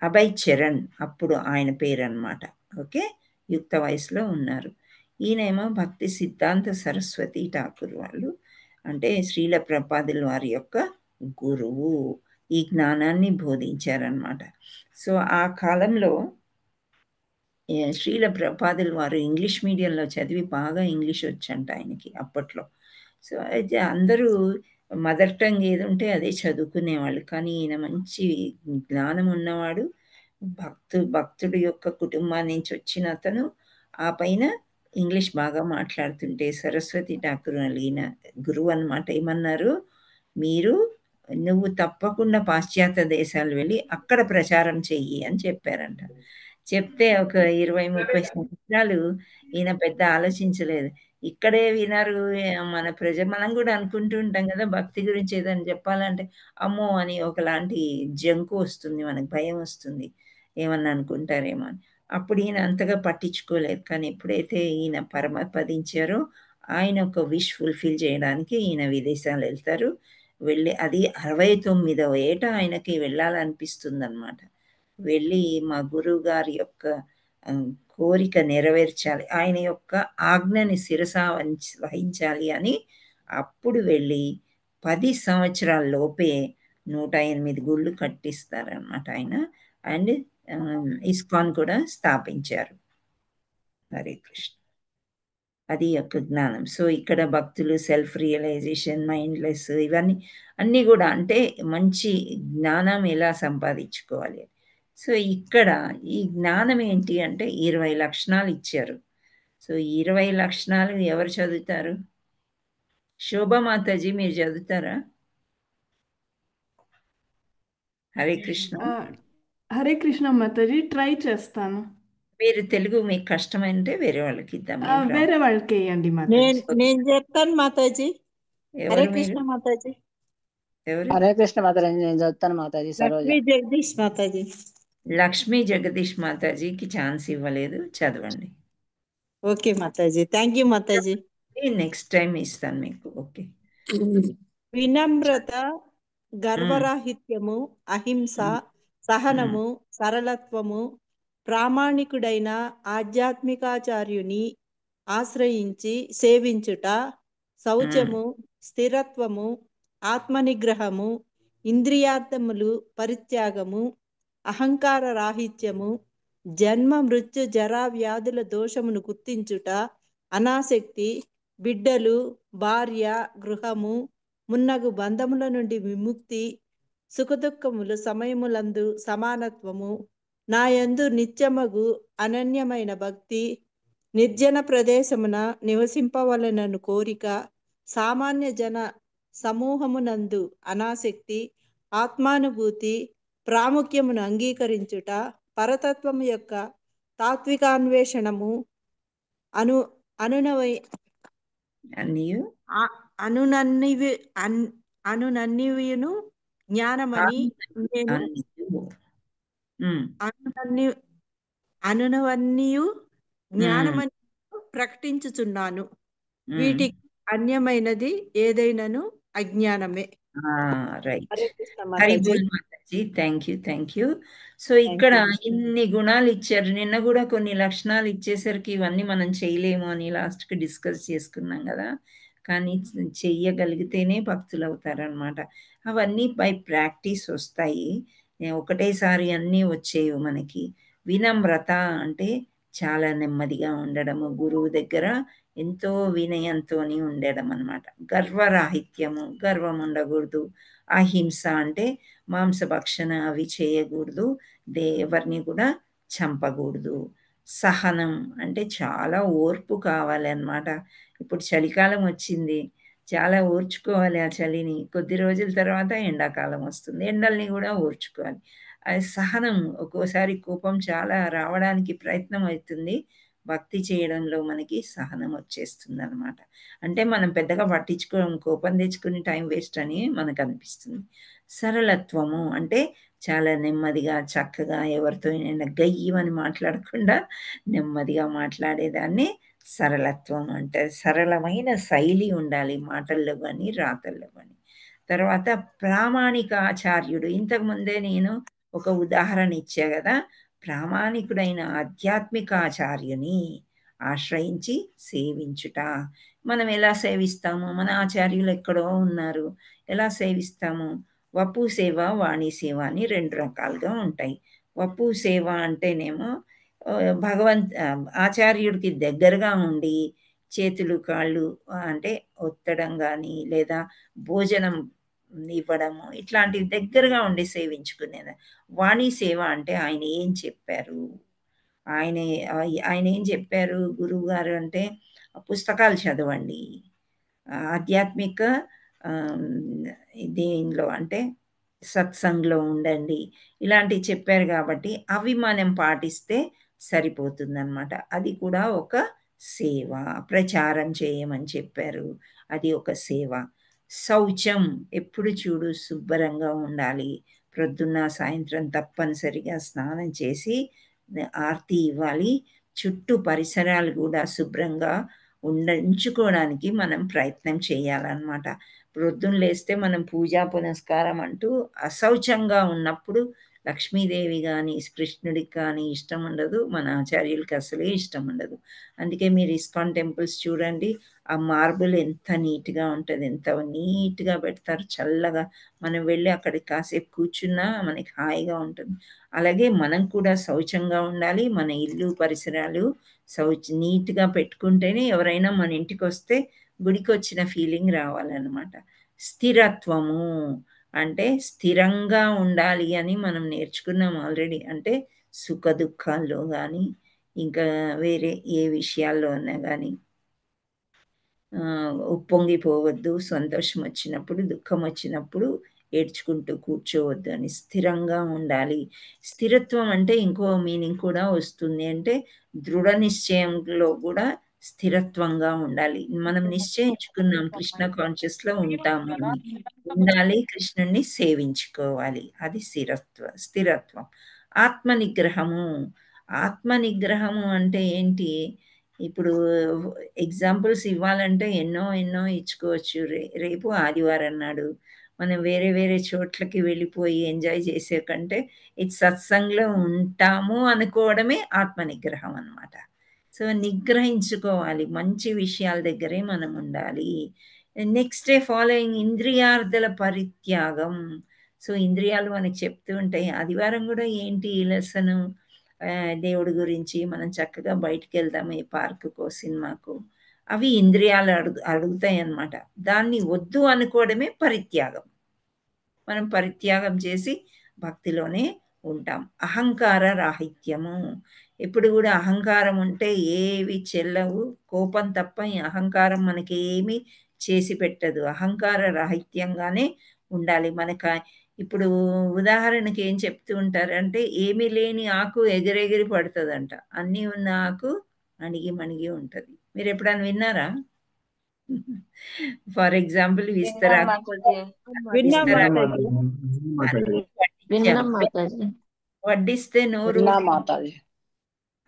Speaker 1: అభయ్ చరణ్ అప్పుడు ఆయన పేరు అన్నమాట. ఓకే, యుక్త వయసులో ఉన్నారు. ఈయనేమో భక్తి సిద్ధాంత సరస్వతి ఠాకూర్ వాళ్ళు, అంటే శ్రీల ప్రభుపాదుల వారి యొక్క గురువు, ఈ జ్ఞానాన్ని బోధించారనమాట. సో ఆ కాలంలో శ్రీల ప్రభుపాదుల వారు ఇంగ్లీష్ మీడియంలో చదివి బాగా ఇంగ్లీష్ వచ్చంట ఆయనకి అప్పట్లో. సో అయితే అందరూ మదర్ టంగ్ ఏది ఉంటే అదే చదువుకునేవాళ్ళు. కానీ ఈయన మంచి జ్ఞానం ఉన్నవాడు, భక్తుడి యొక్క కుటుంబాన్ని నుంచి వచ్చిన అతను. ఆ పైన ఇంగ్లీష్ బాగా మాట్లాడుతుంటే సరస్వతి ఠాకూర్ ఈయన గురువు అన్నమాట ఏమన్నారు? నువ్వు తప్పకుండా పాశ్చాత్య దేశాలు వెళ్ళి అక్కడ ప్రచారం చెయ్యి అని చెప్పారంట. చెప్తే ఒక 20-30 సంవత్సరాలు ఈయన పెద్ద ఆలోచించలేదు. ఇక్కడే వినరు మన మనం కూడా అనుకుంటూ ఉంటాం కదా, భక్తి గురించి ఏదైనా చెప్పాలంటే అమ్మో అని ఒకలాంటి జంకు వస్తుంది, మనకు భయం వస్తుంది, ఏమన్నా అనుకుంటారేమో అని. అప్పుడు ఈయన అంతగా పట్టించుకోలేదు. కానీ ఎప్పుడైతే ఈయన పదించారో ఆయన ఒక విష్ ఫుల్ఫిల్ చేయడానికి ఈయన విదేశాలు వెళ్తారు. వెళ్ళి అది 69వ ఏట ఆయనకి వెళ్ళాలనిపిస్తుంది అనమాట. వెళ్ళి మా గురువు గారి యొక్క కోరిక నెరవేర్చాలి, ఆయన యొక్క ఆజ్ఞని శిరస వహించాలి అని అప్పుడు వెళ్ళి 10 సంవత్సరాల లోపే 108 గుళ్ళు కట్టిస్తారనమాట ఆయన. అండ్ ఇస్కాన్ కూడా స్థాపించారు. హరే కృష్ణ. అది యొక్క జ్ఞానం. సో ఇక్కడ భక్తులు సెల్ఫ్ రియలైజేషన్, మైండ్లెస్, ఇవన్నీ అన్నీ కూడా అంటే మంచి జ్ఞానం ఎలా సంపాదించుకోవాలి. సో ఇక్కడ ఈ జ్ఞానం ఏంటి అంటే 20 లక్షణాలు ఇచ్చారు. సో 20 లక్షణాలు ఎవరు చదువుతారు? శోభా మాతాజీ మీరు చదువుతారా? హరే కృష్ణ.
Speaker 2: హరే కృష్ణ మాతాజీ, ట్రై చేస్తాను.
Speaker 1: మీరు తెలుగు మీకు కష్టమంటే వేరే వాళ్ళకి ఇద్దాం.
Speaker 2: వేరే వాళ్ళకి వేయండి మాతాజీ.
Speaker 8: నేను చెప్తాను మాతాజీ. హరే కృష్ణ మాతాజీ.
Speaker 1: ఎవరు?
Speaker 5: హరే కృష్ణ మాతాజీ, నేను చదువుతాను మాతాజీ.
Speaker 8: లక్ష్మీ జగదీష్ మాతాజీ.
Speaker 1: లక్ష్మీ జగదీష్ మాతాజీకి ఛాన్స్ ఇవ్వలేదు, చదవండి.
Speaker 8: Okay Mataji, thank you Mataji.
Speaker 1: Next time ఇస్తాను మీకు. ఓకే.
Speaker 8: వినమ్రత, గర్వరాహిత్యము, అహింస, సహనము, సరళత్వము, ప్రామాణికుడైన ఆధ్యాత్మికాచార్యుని ఆశ్రయించి సేవించుట, శౌచము, స్థిరత్వము, ఆత్మనిగ్రహము, ఇంద్రియార్థములు పరిత్యాగము, అహంకార రాహిత్యము, జన్మ మృత్యు జరా వ్యాధుల దోషమును గుర్తించుట, అనాసక్తి, బిడ్డలు, భార్య, గృహము మున్నగు బంధముల నుండి విముక్తి, సుఖదుఖములు సమయములందు సమానత్వము, నాయందు నిత్యమగు అనన్యమైన భక్తి, నిర్జన ప్రదేశమున నివసింపవలనను కోరిక, సామాన్య జన సమూహమునందు అనాసక్తి, ఆత్మానుభూతి ప్రాముఖ్యమును అంగీకరించుట, పరతత్వము యొక్క తాత్వికాన్వేషణము, అను అనునవై
Speaker 1: అన్నీయు
Speaker 8: అనునన్నివి అనునన్నివియును జ్ఞానమని నేను
Speaker 1: అన్నీయు
Speaker 8: అనునవన్నీయు జ్ఞానమని ప్రకటించుచున్నాను. వీటికి అన్యమైనది ఏదైనాను అజ్ఞానమే.
Speaker 1: రైట్.
Speaker 8: హరే కృష్ణ
Speaker 1: హరి
Speaker 8: మాతాజీ.
Speaker 1: బోల్ మాతాజీ. Thank you. సో ఇక్కడ ఇన్ని గుణాలు ఇచ్చారు. నిన్న కూడా కొన్ని లక్షణాలు ఇచ్చేసరికి ఇవన్నీ మనం చేయలేము అని లాస్ట్కి డిస్కస్ చేసుకున్నాం కదా. కానీ చెయ్యగలిగితేనే భక్తులు అవుతారనమాట. అవన్నీ బై ప్రాక్టీస్ వస్తాయి. ఒకటేసారి అన్నీ వచ్చేవి మనకి. వినమ్రత అంటే చాలా నెమ్మదిగా ఉండడము, గురువు దగ్గర ఎంతో వినయంతో ఉండడం అనమాట. గర్వరాహిత్యము, గర్వం ఉండకూడదు. అహింస అంటే మాంసభక్షణ అవి చేయకూడదు, ఎవరిని కూడా చంపకూడదు. సహనం అంటే చాలా ఓర్పు కావాలి అన్నమాట. ఇప్పుడు చలికాలం వచ్చింది, చాలా ఓర్చుకోవాలి ఆ చలిని. కొద్ది రోజుల తర్వాత ఎండాకాలం వస్తుంది, ఎండల్ని కూడా ఓర్చుకోవాలి. అది సహనం. ఒక్కోసారి కోపం చాలా రావడానికి ప్రయత్నం అవుతుంది, భక్తి చేయడంలో మనకి సహనం వచ్చేస్తుంది అనమాట. అంటే మనం పెద్దగా పట్టించుకోవడం, కోపం తెచ్చుకుని టైం వేస్ట్ అని మనకు అనిపిస్తుంది. సరళత్వము అంటే చాలా నెమ్మదిగా చక్కగా ఎవరితో గయ్యమని మాట్లాడకుండా నెమ్మదిగా మాట్లాడేదాన్ని సరళత్వం అంటే. సరళమైన శైలి ఉండాలి మాటల్లో కానీ రాతల్లో కానీ. తర్వాత ప్రామాణిక ఆచార్యుడు. ఇంతకుముందే నేను ఒక ఉదాహరణ ఇచ్చా కదా. ప్రామాణికుడైన ఆధ్యాత్మిక ఆచార్యుని ఆశ్రయించి సేవించుట. మనం ఎలా సేవిస్తాము? మన ఆచార్యులు ఎక్కడో ఉన్నారు, ఎలా సేవిస్తాము? వపు సేవ, వాణి సేవ అని 2 రకాలుగా ఉంటాయి. వపు సేవ అంటేనేమో ఆచార్యుడికి దగ్గరగా ఉండి చేతులు కాళ్ళు అంటే ఒత్తడం కానీ లేదా భోజనం ఇవ్వడము ఇట్లాంటివి దగ్గరగా ఉండి సేవించుకునేది. వాణి సేవ అంటే ఆయన ఏం చెప్పారు, ఆయన ఏం చెప్పారు గురువు గారు అంటే పుస్తకాలు చదవండి, ఆధ్యాత్మిక దీనిలో అంటే సత్సంగ్లో ఉండండి, ఇలాంటివి చెప్పారు. కాబట్టి అవి మనం పాటిస్తే సరిపోతుందన్నమాట. అది కూడా ఒక సేవ. ప్రచారం చేయమని చెప్పారు, అది ఒక సేవ. శౌచం ఎప్పుడు చూడు శుభ్రంగా ఉండాలి. ప్రొద్దున్న సాయంత్రం తప్పనిసరిగా స్నానం చేసి ఆర్తి ఇవ్వాలి. చుట్టూ పరిసరాలు కూడా శుభ్రంగా ఉంచుకోవడానికి మనం ప్రయత్నం చేయాలన్నమాట. ప్రొద్దున లేస్తే మనం పూజా పునస్కారం అంటూ అశౌచంగా ఉన్నప్పుడు లక్ష్మీదేవి కానీ కృష్ణుడికి కానీ ఇష్టం ఉండదు, మన ఆచార్యులకి అసలే ఇష్టం ఉండదు. అందుకే మీరు ఇస్కాన్ టెంపుల్స్ చూడండి, ఆ మార్బుల్ ఎంత నీట్గా ఉంటుంది, ఎంత నీట్గా పెడతారు చల్లగా. మనం వెళ్ళి అక్కడికి కాసేపు కూర్చున్నా మనకి హాయిగా ఉంటుంది. అలాగే మనం కూడా శౌచంగా ఉండాలి. మన ఇల్లు పరిసరాలు నీట్గా పెట్టుకుంటేనే ఎవరైనా మన ఇంటికి వస్తే గుడికి వచ్చిన ఫీలింగ్ రావాలన్నమాట. స్థిరత్వము అంటే స్థిరంగా ఉండాలి అని మనం నేర్చుకున్నాం ఆల్రెడీ. అంటే సుఖ దుఃఖాల్లో కానీ ఇంకా వేరే ఏ విషయాల్లో ఉన్నా కానీ ఉప్పొంగిపోవద్దు. సంతోషం వచ్చినప్పుడు, దుఃఖం వచ్చినప్పుడు ఏడ్చుకుంటూ కూర్చోవద్దు అని స్థిరంగా ఉండాలి. స్థిరత్వం అంటే ఇంకో మీనింగ్ కూడా వస్తుంది, అంటే దృఢ నిశ్చయంలో కూడా స్థిరత్వంగా ఉండాలి. మనం నిశ్చయించుకున్నాం కృష్ణ కాన్షియస్లో ఉంటాము అని, ఉండాలి, కృష్ణుణ్ణి సేవించుకోవాలి, అది స్థిరత్వం. ఆత్మ నిగ్రహము అంటే ఏంటి? ఇప్పుడు ఎగ్జాంపుల్స్ ఇవ్వాలంటే ఎన్నో ఇచ్చుకోవచ్చు. రేపు ఆదివారం నాడు మనం వేరే వేరే చోట్లకి వెళ్ళిపోయి ఎంజాయ్ చేసే కంటే ఇది సత్సంగ్లో ఉంటాము అనుకోవడమే ఆత్మనిగ్రహం అన్నమాట. సో నిగ్రహించుకోవాలి, మంచి విషయాల దగ్గరే మనం ఉండాలి. నెక్స్ట్ ఫాలోయింగ్ ఇంద్రియార్థుల పరిత్యాగం. సో ఇంద్రియాలు మనకి చెప్తూ ఉంటాయి. ఆదివారం కూడా ఏంటి లెసను? దేవుడి గురించి మనం చక్కగా బయటికి వెళ్దాము, ఏ పార్కుకో సినిమాకు, అవి ఇంద్రియాలు అడుగుతాయి అన్నమాట. దాన్ని వద్దు అనుకోవడమే పరిత్యాగం. మనం పరిత్యాగం చేసి భక్తిలోనే ఉంటాం. అహంకార రాహిత్యము. ఎప్పుడు కూడా అహంకారం ఉంటే ఏవి చెల్లవు. కోపం తప్ప ఈ అహంకారం మనకి ఏమి చేసి పెట్టదు. అహంకార రాహిత్యంగానే ఉండాలి. ఇప్పుడు ఉదాహరణకి ఏం చెప్తూ ఉంటారంటే, ఏమీ లేని ఆకు ఎగిరెగిరి పడుతుందంట, అన్నీ ఉన్న ఆకు అణిగి మణిగి ఉంటుంది. మీరు ఎప్పుడైనా విన్నారా? ఫర్ ఎగ్జాంపుల్
Speaker 3: విన్నాం
Speaker 1: విస్తరాకు.
Speaker 3: మాతాజీ.
Speaker 2: విన్నాం
Speaker 1: విస్తరాకు
Speaker 2: మాతాజీ.
Speaker 1: అన్నీ
Speaker 4: విన్నాం
Speaker 1: వడ్డించాం.
Speaker 4: మాతాజీ.
Speaker 1: వడ్డిస్తే నోరు
Speaker 5: విన్నా మాతాజీ.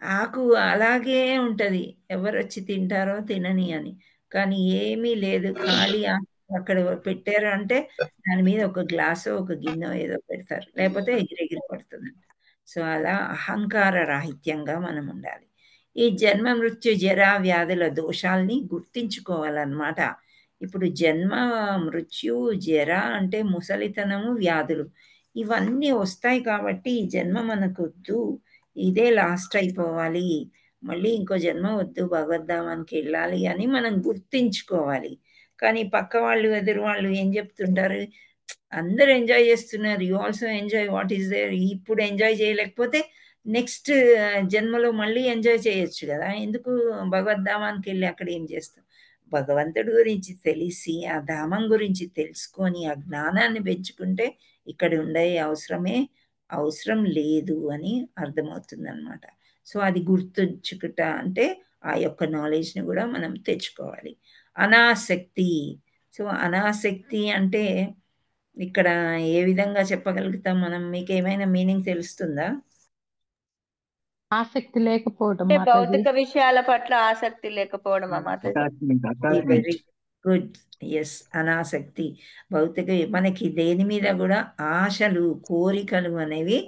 Speaker 1: ఆకు అలాగే ఉంటది. ఎవరొచ్చి తింటారో తినని అని. కానీ ఏమీ లేదు. ఖాళీ ఆకు అక్కడ పెట్టారు అంటే దాని మీద ఒక గ్లాసో, ఒక గిన్నె ఏదో పెడతారు. లేకపోతే ఎగిరెగిరి పడుతుందంట. సో, అలా అహంకార రాహిత్యంగా మనం ఉండాలి. ఈ జన్మ, మృత్యు, జర, వ్యాధుల దోషాల్ని గుర్తించుకోవాలన్నమాట. ఇప్పుడు జన్మ, మృత్యు, జర అంటే ముసలితనము, వ్యాధులు ఇవన్నీ వస్తాయి కాబట్టి ఈ జన్మ మనకొద్దు. ఇదే లాస్ట్ అయిపోవాలి. మళ్ళీ ఇంకో జన్మ వద్దు, భగవద్ధామానికి వెళ్ళాలి అని మనం గుర్తించుకోవాలి. కానీ పక్క వాళ్ళు, ఎదురు వాళ్ళు ఏం చెప్తుంటారు? అందరూ ఎంజాయ్ చేస్తున్నారు. You also enjoy what is there. ఇప్పుడు ఎంజాయ్ చేయలేకపోతే నెక్స్ట్ జన్మలో మళ్ళీ ఎంజాయ్ చేయొచ్చు కదా. ఎందుకు భగవద్ధామానికి వెళ్ళి అక్కడ ఏం చేస్తాం? భగవంతుడి గురించి తెలిసి, ఆ ధామం గురించి తెలుసుకొని, ఆ జ్ఞానాన్ని పెంచుకుంటే ఇక్కడ ఉండే అవసరం లేదు అని అర్థమవుతుందన్నమాట. సో, అది గుర్తుంచుకుట అంటే ఆ యొక్క నాలెడ్జ్‌ని కూడా మనం తెచ్చుకోవాలి. అనాసక్తి. సో, అనాసక్తి అంటే ఇక్కడ ఏ విధంగా చెప్పగలుగుతాం మనం? మీకేమైనా మీనింగ్ తెలుస్తుందా?
Speaker 6: ఆసక్తి లేకపోవడం
Speaker 3: అంటే
Speaker 6: మాతాజీ.
Speaker 3: భౌతిక విషయాల పట్ల ఆసక్తి లేకపోవడమా మాతాజీ?
Speaker 1: Very good. ఎస్, అనాసక్తి. మనకి దేని మీద కూడా ఆశలు, కోరికలు అనేవి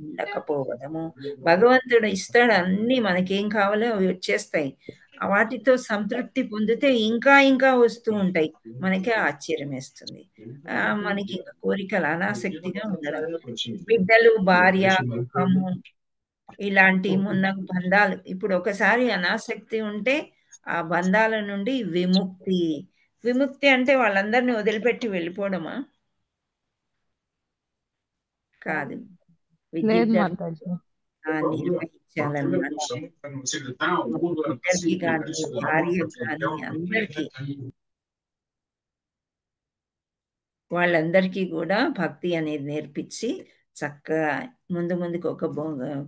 Speaker 1: ఉండకపోవడము. భగవంతుడు ఇస్తాడు అన్నీ, మనకేం కావాలో అవి వచ్చేస్తాయి. వాటితో సంతృప్తి పొందితే ఇంకా ఇంకా వస్తూ ఉంటాయి. మనకే ఆశ్చర్యం వేస్తుంది. మనకి ఇంకా కోరికలు అనాసక్తిగా ఉండడం. బిడ్డలు, భార్య, గృహము ఇలాంటి మొన్న బంధాలు. ఇప్పుడు ఒకసారి అనాసక్తి ఉంటే ఆ బంధాల నుండి విముక్తి. విముక్తి అంటే వాళ్ళందరినీ వదిలిపెట్టి వెళ్ళిపోవడమా? కాదు.
Speaker 6: లేదు
Speaker 1: విద్యుత్
Speaker 6: మాతాజీ.
Speaker 1: నిర్వహించాలన్నమాట. బిడ్డలకి కానీ, భార్యకి కానీ అందరికీ, వాళ్ళందరికీ కూడా భక్తి అనేది నేర్పించి చక్కగా ముందుకు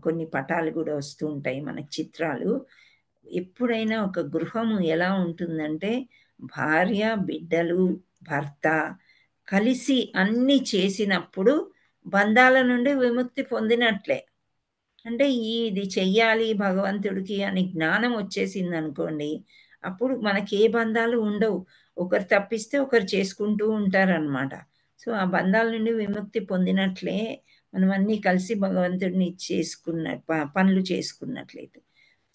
Speaker 1: కొన్ని పటాలు కూడా వస్తూ ఉంటాయి మనకి, చిత్రాలు. ఎప్పుడైనా ఒక గృహము ఎలా ఉంటుందంటే భార్య, బిడ్డలు, భర్త కలిసి అన్నీ చేసినప్పుడు బంధాల నుండి విముక్తి పొందినట్లే. అంటే ఇది చెయ్యాలి భగవంతుడికి అని జ్ఞానం వచ్చేసిందనుకోండి, అప్పుడు మనకి ఏ బంధాలు ఉండవు. ఒకరు తప్పిస్తే ఒకరు చేసుకుంటూ ఉంటారనమాట. సో, ఆ బంధాల నుండి విముక్తి పొందినట్లే మనం అన్నీ కలిసి భగవంతుడిని పనులు చేసుకున్నట్లయితే.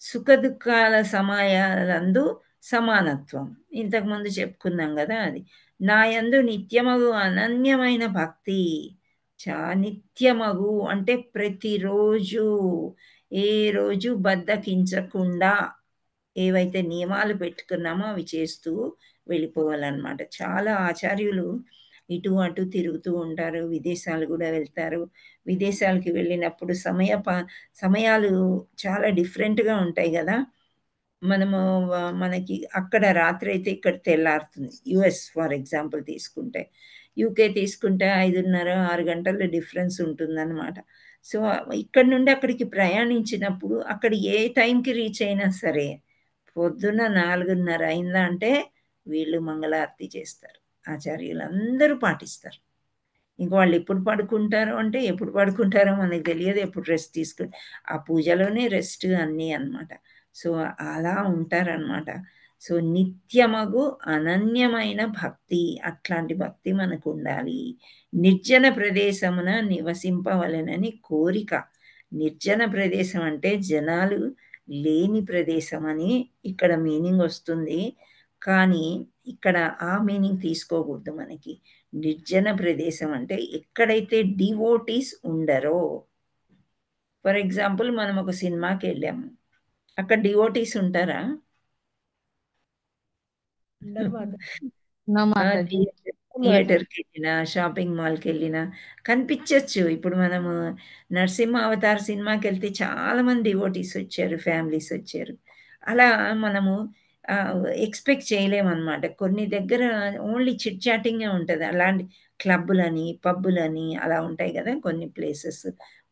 Speaker 1: సుఖదుఖాల సమయాలందు సమానత్వం. ఇంతకుముందు చెప్పుకున్నాం కదా అది. నా యందు నిత్యమగు అనన్యమైన భక్తి. నిత్యమగు అంటే ప్రతిరోజు, ఏ రోజు బద్ధకించకుండా ఏవైతే నియమాలు పెట్టుకున్నామో అవి చేస్తూ వెళ్ళిపోవాలన్నమాట. చాలా ఆచార్యులు ఇటు అటు తిరుగుతూ ఉంటారు. విదేశాలు కూడా వెళ్తారు. విదేశాలకి వెళ్ళినప్పుడు సమయాలు చాలా డిఫరెంట్‌గా ఉంటాయి గదా. మనకి అక్కడ రాత్రి అయితే ఇక్కడ తెల్లారుతుంది. యూఎస్ ఫర్ ఎగ్జాంపుల్ తీసుకుంటే. యూకే తీసుకుంటే 5:30, 6 గంటల డిఫరెన్స్ ఉంటుందన్నమాట. సో, ఇక్కడి నుండి అక్కడికి ప్రయాణించినప్పుడు అక్కడ ఏ టైంకి రీచ్ అయినా సరే, పొద్దున్న 4:30 అయిందంటే వీళ్ళు మంగళారతి చేస్తారు. ఆచార్యులందరూ పాటిస్తారు. ఇంక వాళ్ళు ఎప్పుడు పడుకుంటారో అంటే ఎప్పుడు పడుకుంటారో మనకు తెలియదు. ఎప్పుడు రెస్ట్ ఆ పూజలోనే రెస్ట్ అన్నీ అన్నమాట. సో, అలా ఉంటారనమాట. సో, నిత్యమగు అనన్యమైన భక్తి, అట్లాంటి భక్తి మనకుండాలి. నిర్జన ప్రదేశమున నివసింపవలెనని కోరిక. నిర్జన ప్రదేశం అంటే జనాలు లేని ప్రదేశం అని ఇక్కడ మీనింగ్ వస్తుంది. కానీ ఇక్కడ ఆ మీనింగ్ తీసుకోకూడదు మనకి. నిర్జన ప్రదేశం అంటే ఎక్కడైతే డివోటీస్ ఉండరో. ఫర్ ఎగ్జాంపుల్ మనం ఒక సినిమాకి వెళ్ళాము, అక్కడ డివోటీస్ ఉంటారా?
Speaker 2: ఉండరు మాతాజీ.
Speaker 6: నో మాతాజీ.
Speaker 1: థియేటర్కి వెళ్ళినా, షాపింగ్ మాల్కి వెళ్ళినా కనిపించవచ్చు. ఇప్పుడు మనము నరసింహ అవతార్ సినిమాకి వెళ్తే చాలా మంది డివోటీస్ వచ్చారు, ఫ్యామిలీస్ వచ్చారు. అలా మనము ఎక్స్పెక్ట్ చేయలేమన్నమాట. కొన్ని దగ్గర ఓన్లీ చిట్ చాటింగే ఉంటుంది. అలాంటి క్లబ్బులని, పబ్బులని అలా ఉంటాయి కదా కొన్ని ప్లేసెస్,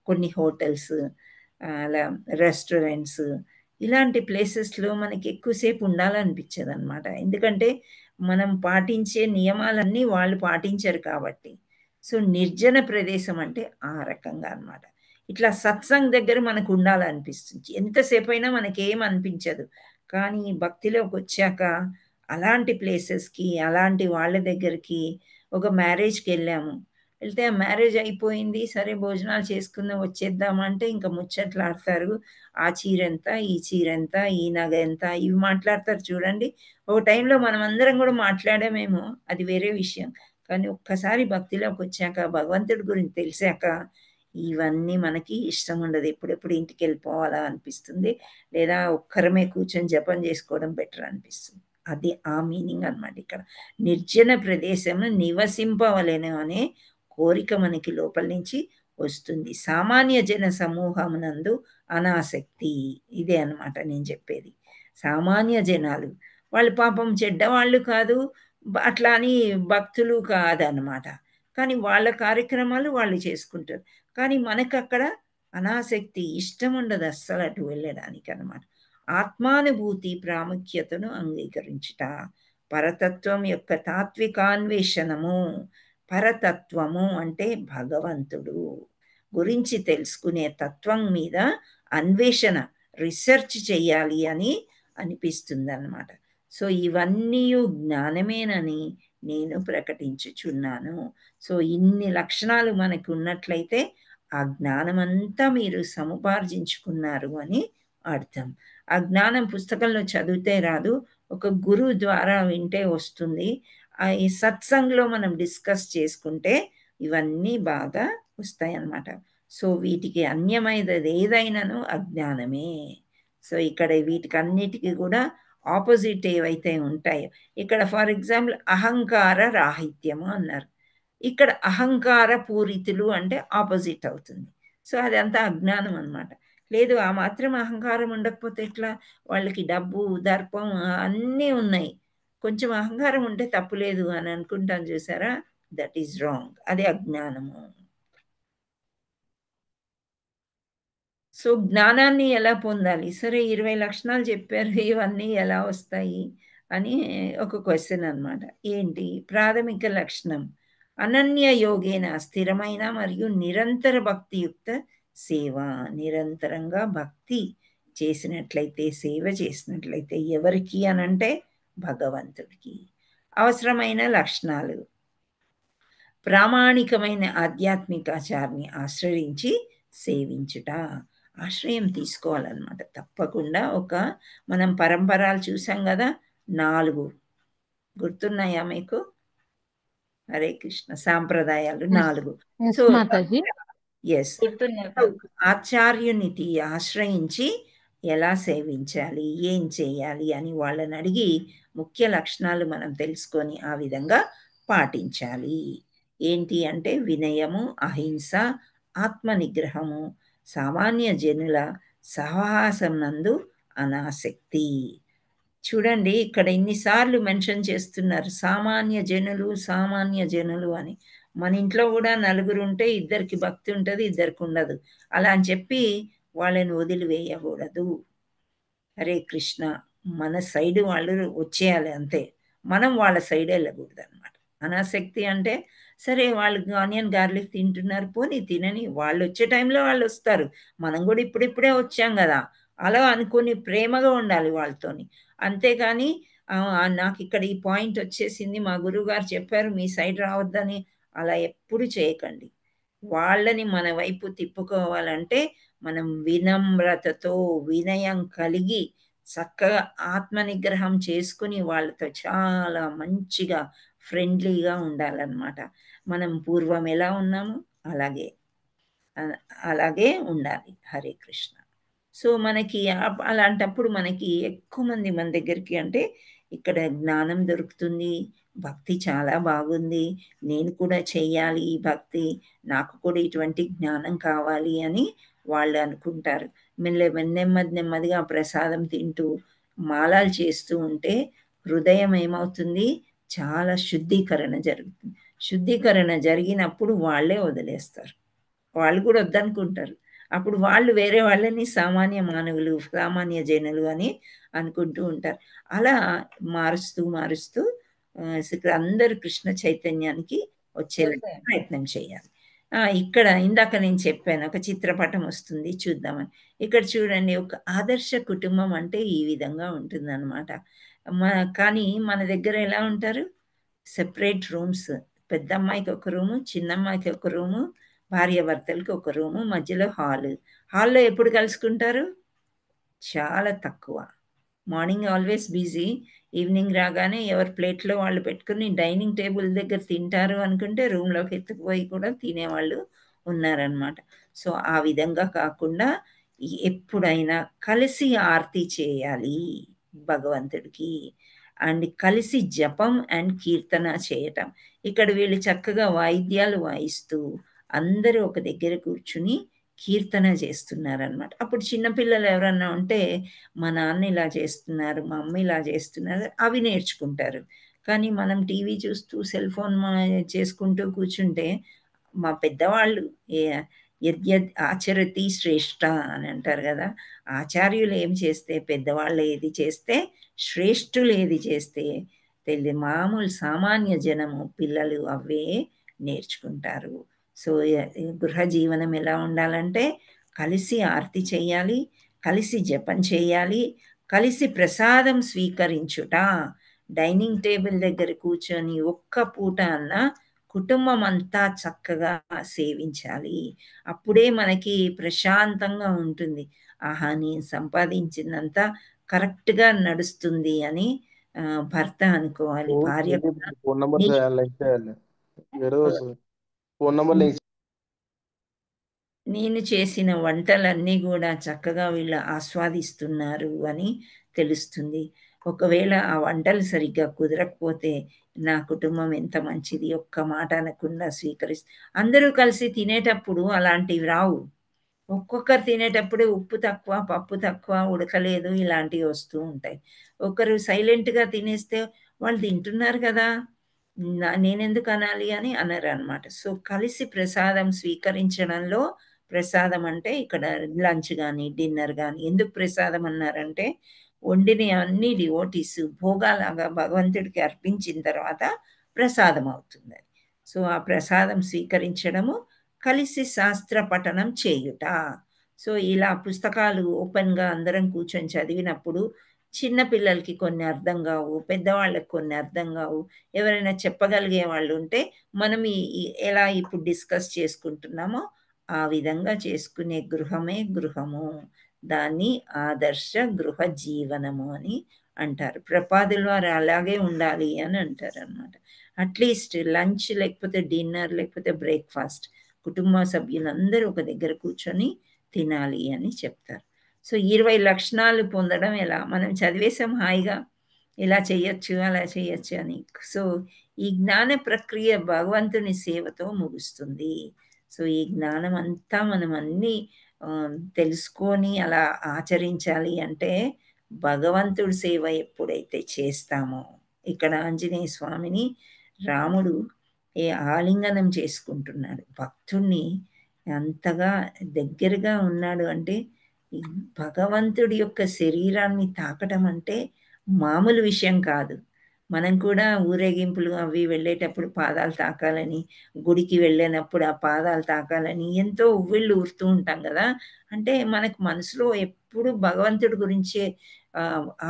Speaker 1: కొన్ని హోటల్స్, అలా రెస్టారెంట్స్. ఇలాంటి ప్లేసెస్లో మనకి ఎక్కువసేపు ఉండాలనిపించదు అనమాట. ఎందుకంటే మనం పాటించే నియమాలన్నీ వాళ్ళు పాటించరు కాబట్టి. సో నిర్జన ప్రదేశం అంటే ఆ రకంగా అనమాట. ఇట్లా సత్సంగ్ దగ్గర మనకు ఉండాలనిపిస్తుంది. ఎంతసేపు అయినా మనకేం అనిపించదు. కానీ భక్తిలోకి వచ్చాక అలాంటి ప్లేసెస్కి, అలాంటి వాళ్ళ దగ్గరికి, ఒక మ్యారేజ్కి వెళ్ళాము, వెళ్తే ఆ మ్యారేజ్ అయిపోయింది, సరే భోజనాలు చేసుకుందాం వచ్చేద్దామంటే ఇంకా ముచ్చట్లాడతారు. ఆ చీర ఎంత, ఈ చీర ఎంత, ఈ నగ ఎంత, ఇవి మాట్లాడతారు చూడండి. ఒక టైంలో మనం అందరం కూడా మాట్లాడామేమో, అది వేరే విషయం. కానీ ఒక్కసారి భక్తిలోకి వచ్చాక, భగవంతుడి గురించి తెలిసాక ఇవన్నీ మనకి ఇష్టం ఉండదు. ఎప్పుడెప్పుడు ఇంటికి వెళ్ళిపోవాలా అనిపిస్తుంది, లేదా ఒక్కరమే కూర్చొని జపం చేసుకోవడం బెటర్ అనిపిస్తుంది. అది ఆ మీనింగ్ అనమాట. ఇక్కడ నిర్జన ప్రదేశం నివసింపవలెను అనే కోరిక మనకి లోపల నుంచి వస్తుంది. సామాన్య జన సమూహమునందు అనాసక్తి, ఇదే అనమాట నేను చెప్పేది. సామాన్య జనాలు వాళ్ళు పాపం చెడ్డవాళ్ళు కాదు, అట్లా అని భక్తులు కాదనమాట. కానీ వాళ్ళ కార్యక్రమాలు వాళ్ళు చేసుకుంటారు. కానీ మనకు అక్కడ అనాసక్తి, ఇష్టం ఉండదు అస్సలు అటు వెళ్ళడానికి అనమాట. ఆత్మానుభూతి ప్రాముఖ్యతను అంగీకరించుట, పరతత్వం యొక్క తాత్వికాన్వేషణము. పరతత్వము అంటే భగవంతుడు గురించి తెలుసుకునే తత్వం మీద అన్వేషణ, రీసెర్చ్ చేయాలి అని అనిపిస్తుంది అన్నమాట. సో ఇవన్నీ జ్ఞానమేనని నేను ప్రకటించుచున్నాను. సో ఇన్ని లక్షణాలు మనకు ఉన్నట్లయితే ఆ జ్ఞానమంతా మీరు సముపార్జించుకున్నారు అని అర్థం. ఆ జ్ఞానం పుస్తకంలో చదివితే రాదు, ఒక గురువు ద్వారా వింటే వస్తుంది. ఈ సత్సంగ్లో మనం డిస్కస్ చేసుకుంటే ఇవన్నీ బాగా వస్తాయి అన్నమాట. సో వీటికి అన్యమైనది ఏదైనాను అజ్ఞానమే. సో ఇక్కడ వీటికి అన్నిటికీ కూడా ఆపోజిట్ ఏవైతే ఉంటాయో, ఇక్కడ ఫర్ ఎగ్జాంపుల్ అహంకార రాహిత్యము అన్నారు, ఇక్కడ అహంకార పూరితులు అంటే ఆపోజిట్ అవుతుంది. సో అదంతా అజ్ఞానం అన్నమాట. లేదు ఆ మాత్రం అహంకారం ఉండకపోతే ఎట్లా, వాళ్ళకి డబ్బు, దర్పం అన్నీ ఉన్నాయి, కొంచెం అహంకారం ఉంటే తప్పులేదు అని అనుకుంటాం చూసారా, దట్ ఈజ్ రాంగ్, అది అజ్ఞానము. సో జ్ఞానాన్ని ఎలా పొందాలి? సరే 20 లక్షణాలు చెప్పారు, ఇవన్నీ ఎలా వస్తాయి అని ఒక క్వశ్చన్ అన్నమాట. ఏంటి? ప్రాథమిక లక్షణం అనన్య యోగేన, స్థిరమైన మరియు నిరంతర భక్తియుక్త సేవ. నిరంతరంగా భక్తి చేసినట్లయితే, సేవ చేసినట్లయితే ఎవరికి అనంటే భగవంతుడికి. అవసరమైన లక్షణాలు: ప్రామాణికమైన ఆధ్యాత్మికాచార్ని ఆశ్రయించి సేవించుట. ఆశ్రయం తీసుకోవాలన్నమాట తప్పకుండా. మనం పరంపరాలు చూసాం కదా, 4 గుర్తున్నాయా మీకు? హరే కృష్ణ. సాంప్రదాయాలు 4. సో ఎస్, ఆచార్యుని ఆశ్రయించి ఎలా సేవించాలి, ఏం చేయాలి అని వాళ్ళని అడిగి ముఖ్య లక్షణాలు మనం తెలుసుకొని ఆ విధంగా పాటించాలి. ఏంటి అంటే వినయము, అహింస, ఆత్మ నిగ్రహము, సామాన్య జనుల సహవాసం నందు అనాసక్తి. చూడండి ఇక్కడ ఇన్నిసార్లు మెన్షన్ చేస్తున్నారు సామాన్య జనులు, సామాన్య జనులు అని. మన ఇంట్లో కూడా 4 ఉంటే 2కి భక్తి ఉంటుంది, 2కి ఉండదు. అలా అని చెప్పి వాళ్ళని వదిలివేయకూడదు. హరే కృష్ణ. మన సైడ్ వాళ్ళు వచ్చేయాలి అంతే, మనం వాళ్ళ సైడ్ వెళ్ళకూడదు అనమాట. అనాసక్తి అంటే సరే వాళ్ళు ఆనియన్ గార్లిక్ తింటున్నారు, పోనీ తినని, వాళ్ళు వచ్చే టైంలో వాళ్ళు వస్తారు, మనం కూడా ఇప్పుడిప్పుడే వచ్చాం కదా అలా అనుకుని ప్రేమగా ఉండాలి వాళ్ళతోని. అంతేగాని నాకు ఇక్కడ ఈ పాయింట్ వచ్చేసింది, మా గురువుగారు చెప్పారు మీ సైడ్ రావద్దని, అలా ఎప్పుడు చేయకండి. వాళ్ళని మన వైపు తిప్పుకోవాలంటే మనం వినమ్రతతో, వినయం కలిగి చక్కగా ఆత్మ నిగ్రహం చేసుకుని వాళ్ళతో చాలా మంచిగా ఫ్రెండ్లీగా ఉండాలన్నమాట. మనం పూర్వం ఎలా ఉన్నామో అలాగే ఉండాలి. హరే కృష్ణ. సో మనకి అలాంటప్పుడు మనకి ఎక్కువ మంది మన దగ్గరికి అంటే ఇక్కడ జ్ఞానం దొరుకుతుంది, భక్తి చాలా బాగుంది, నేను కూడా చెయ్యాలి ఈ భక్తి, నాకు కూడా ఇటువంటి జ్ఞానం కావాలి అని వాళ్ళు అనుకుంటారు. నెమ్మదిగా ప్రసాదం తింటూ మాలలు చేస్తూ ఉంటే హృదయం ఏమవుతుంది, చాలా శుద్ధీకరణ జరుగుతుంది. శుద్ధీకరణ జరిగినప్పుడు వాళ్ళే వదిలేస్తారు, వాళ్ళు కూడా వద్దనుకుంటారు. అప్పుడు వాళ్ళు వేరే వాళ్ళని సామాన్య మానవులు, సామాన్య జనులు అని అనుకుంటూ ఉంటారు. అలా మారుస్తూ ఇక్కడ అందరూ కృష్ణ చైతన్యానికి వచ్చేలా ప్రయత్నం చేయాలి. ఇక్కడ ఇందాక నేను చెప్పాను, ఒక చిత్రపటం వస్తుంది చూద్దామని. ఇక్కడ చూడండి, ఒక ఆదర్శ కుటుంబం అంటే ఈ విధంగా ఉంటుందన్నమాట. కానీ మన దగ్గర ఎలా ఉంటారు, సెపరేట్ రూమ్స్, పెద్ద అమ్మాయికి ఒక రూము, చిన్న అమ్మాయికి ఒక రూము, భార్యాభర్తలకి ఒక రూము, మధ్యలో హాల్లో ఎప్పుడు కలుసుకుంటారు, చాలా తక్కువ. మార్నింగ్ ఆల్వేస్ బిజీ, ఈవినింగ్ రాగానే ఎవరి ప్లేట్లో వాళ్ళు పెట్టుకుని డైనింగ్ టేబుల్ దగ్గర తింటారు అనుకుంటే రూమ్లోకి ఎత్తుకుపోయి కూడా తినేవాళ్ళు ఉన్నారనమాట. సో ఆ విధంగా కాకుండా ఎప్పుడైనా కలిసి ఆరతి చేయాలి భగవంతుడికి, అండ్ కలిసి జపం అండ్ కీర్తన చేయటం. ఇక్కడ వీళ్ళు చక్కగా వాయిద్యాలు వాయిస్తూ అందరూ ఒక దగ్గర కూర్చుని కీర్తన చేస్తున్నారనమాట. అప్పుడు చిన్నపిల్లలు ఎవరన్నా ఉంటే మా నాన్న ఇలా చేస్తున్నారు, మా అమ్మ ఇలా చేస్తున్నారు, అవి నేర్చుకుంటారు. కానీ మనం టీవీ చూస్తూ సెల్ ఫోన్ చేసుకుంటూ కూర్చుంటే మా పెద్దవాళ్ళు యద్యద్ ఆచరతి శ్రేష్ఠ అని అంటారు కదా, ఆచార్యులు ఏం చేస్తే, పెద్దవాళ్ళు ఏది చేస్తే, శ్రేష్ఠులు ఏది చేస్తే మామూలు సామాన్య జనము పిల్లలు అవే నేర్చుకుంటారు. సో గృహ జీవనం ఎలా ఉండాలంటే కలిసి ఆరతి చేయాలి, కలిసి జపం చేయాలి, కలిసి ప్రసాదం స్వీకరించుట, డైనింగ్ టేబుల్ దగ్గర కూర్చొని ఒక్క పూట అన్న కుటుంబం అంతా చక్కగా సేవించాలి. అప్పుడే మనకి ప్రశాంతంగా ఉంటుంది. ఆహా, నేను సంపాదించిందంతా కరెక్ట్గా నడుస్తుంది అని భర్త అనుకోవాలి, భార్య నేను చేసిన వంటలన్నీ కూడా చక్కగా వీళ్ళు ఆస్వాదిస్తున్నారు అని తెలుస్తుంది. ఒకవేళ ఆ వంటలు సరిగ్గా కుదరకపోతే నా కుటుంబం ఎంత మంచిది, ఒక్క మాట అనకుండా అందరూ కలిసి తినేటప్పుడు అలాంటివి రావు. ఒక్కొక్కరు తినేటప్పుడే ఉప్పు తక్కువ, పప్పు తక్కువ, ఉడకలేదు, ఇలాంటివి వస్తూ ఉంటాయి. ఒకరు సైలెంట్గా తినేస్తే వాళ్ళు తింటున్నారు కదా, నేనెందుకు అనాలి అని అనరు అనమాట. సో కలిసి ప్రసాదం స్వీకరించడంలో, ప్రసాదం అంటే ఇక్కడ లంచ్ కానీ డిన్నర్ కానీ, ఎందుకు ప్రసాదం అన్నారంటే వండిన అన్ని డివోటీస్ భోగాలాగా భగవంతుడికి అర్పించిన తర్వాత ప్రసాదం అవుతుంది. సో ఆ ప్రసాదం స్వీకరించడము, కలిసి శాస్త్ర పఠనం చేయుట. సో ఇలా పుస్తకాలు ఓపెన్గా అందరం కూర్చొని చదివినప్పుడు చిన్నపిల్లలకి కొన్ని అర్థం కావు, పెద్దవాళ్ళకి కొన్ని అర్థం కావు. ఎవరైనా చెప్పగలిగే వాళ్ళు ఉంటే మనం ఎలా ఇప్పుడు డిస్కస్ చేసుకుంటున్నామో ఆ విధంగా చేసుకునే గృహమే గృహము. దాన్ని ఆదర్శ గృహ జీవనము అని అంటారు. ప్రపాదుల వారు అలాగే ఉండాలి అని అంటారు అన్నమాట. అట్లీస్ట్ లంచ్ లేకపోతే డిన్నర్ లేకపోతే బ్రేక్ఫాస్ట్ కుటుంబ సభ్యులందరూ ఒక దగ్గర కూర్చొని తినాలి అని చెప్తారు. సో 20 లక్షణాలు పొందడం ఎలా, మనం చదివేసాం హాయిగా, ఇలా చేయొచ్చు అలా చేయొచ్చు అని. సో ఈ జ్ఞాన ప్రక్రియ భగవంతుని సేవతో ముగుస్తుంది. సో ఈ జ్ఞానం అంతా మనం అన్నీ తెలుసుకొని అలా ఆచరించాలి అంటే భగవంతుడి సేవ ఎప్పుడైతే చేస్తామో, ఇక్కడ ఆంజనేయ స్వామిని రాముడు ఆలింగనం చేసుకుంటున్నాడు, భక్తుణ్ణి అంతగా దగ్గరగా ఉన్నాడు అంటే భగవంతుడి యొక్క శరీరాన్ని తాకటం అంటే మామూలు విషయం కాదు. మనం కూడా ఊరేగింపులు అవి వెళ్ళేటప్పుడు పాదాలు తాకాలని, గుడికి వెళ్ళినప్పుడు ఆ పాదాలు తాకాలని ఎంతో ఉవ్విళ్ళు ఊరుతూ ఉంటాం కదా. అంటే మనకు మనసులో ఎప్పుడు భగవంతుడి గురించే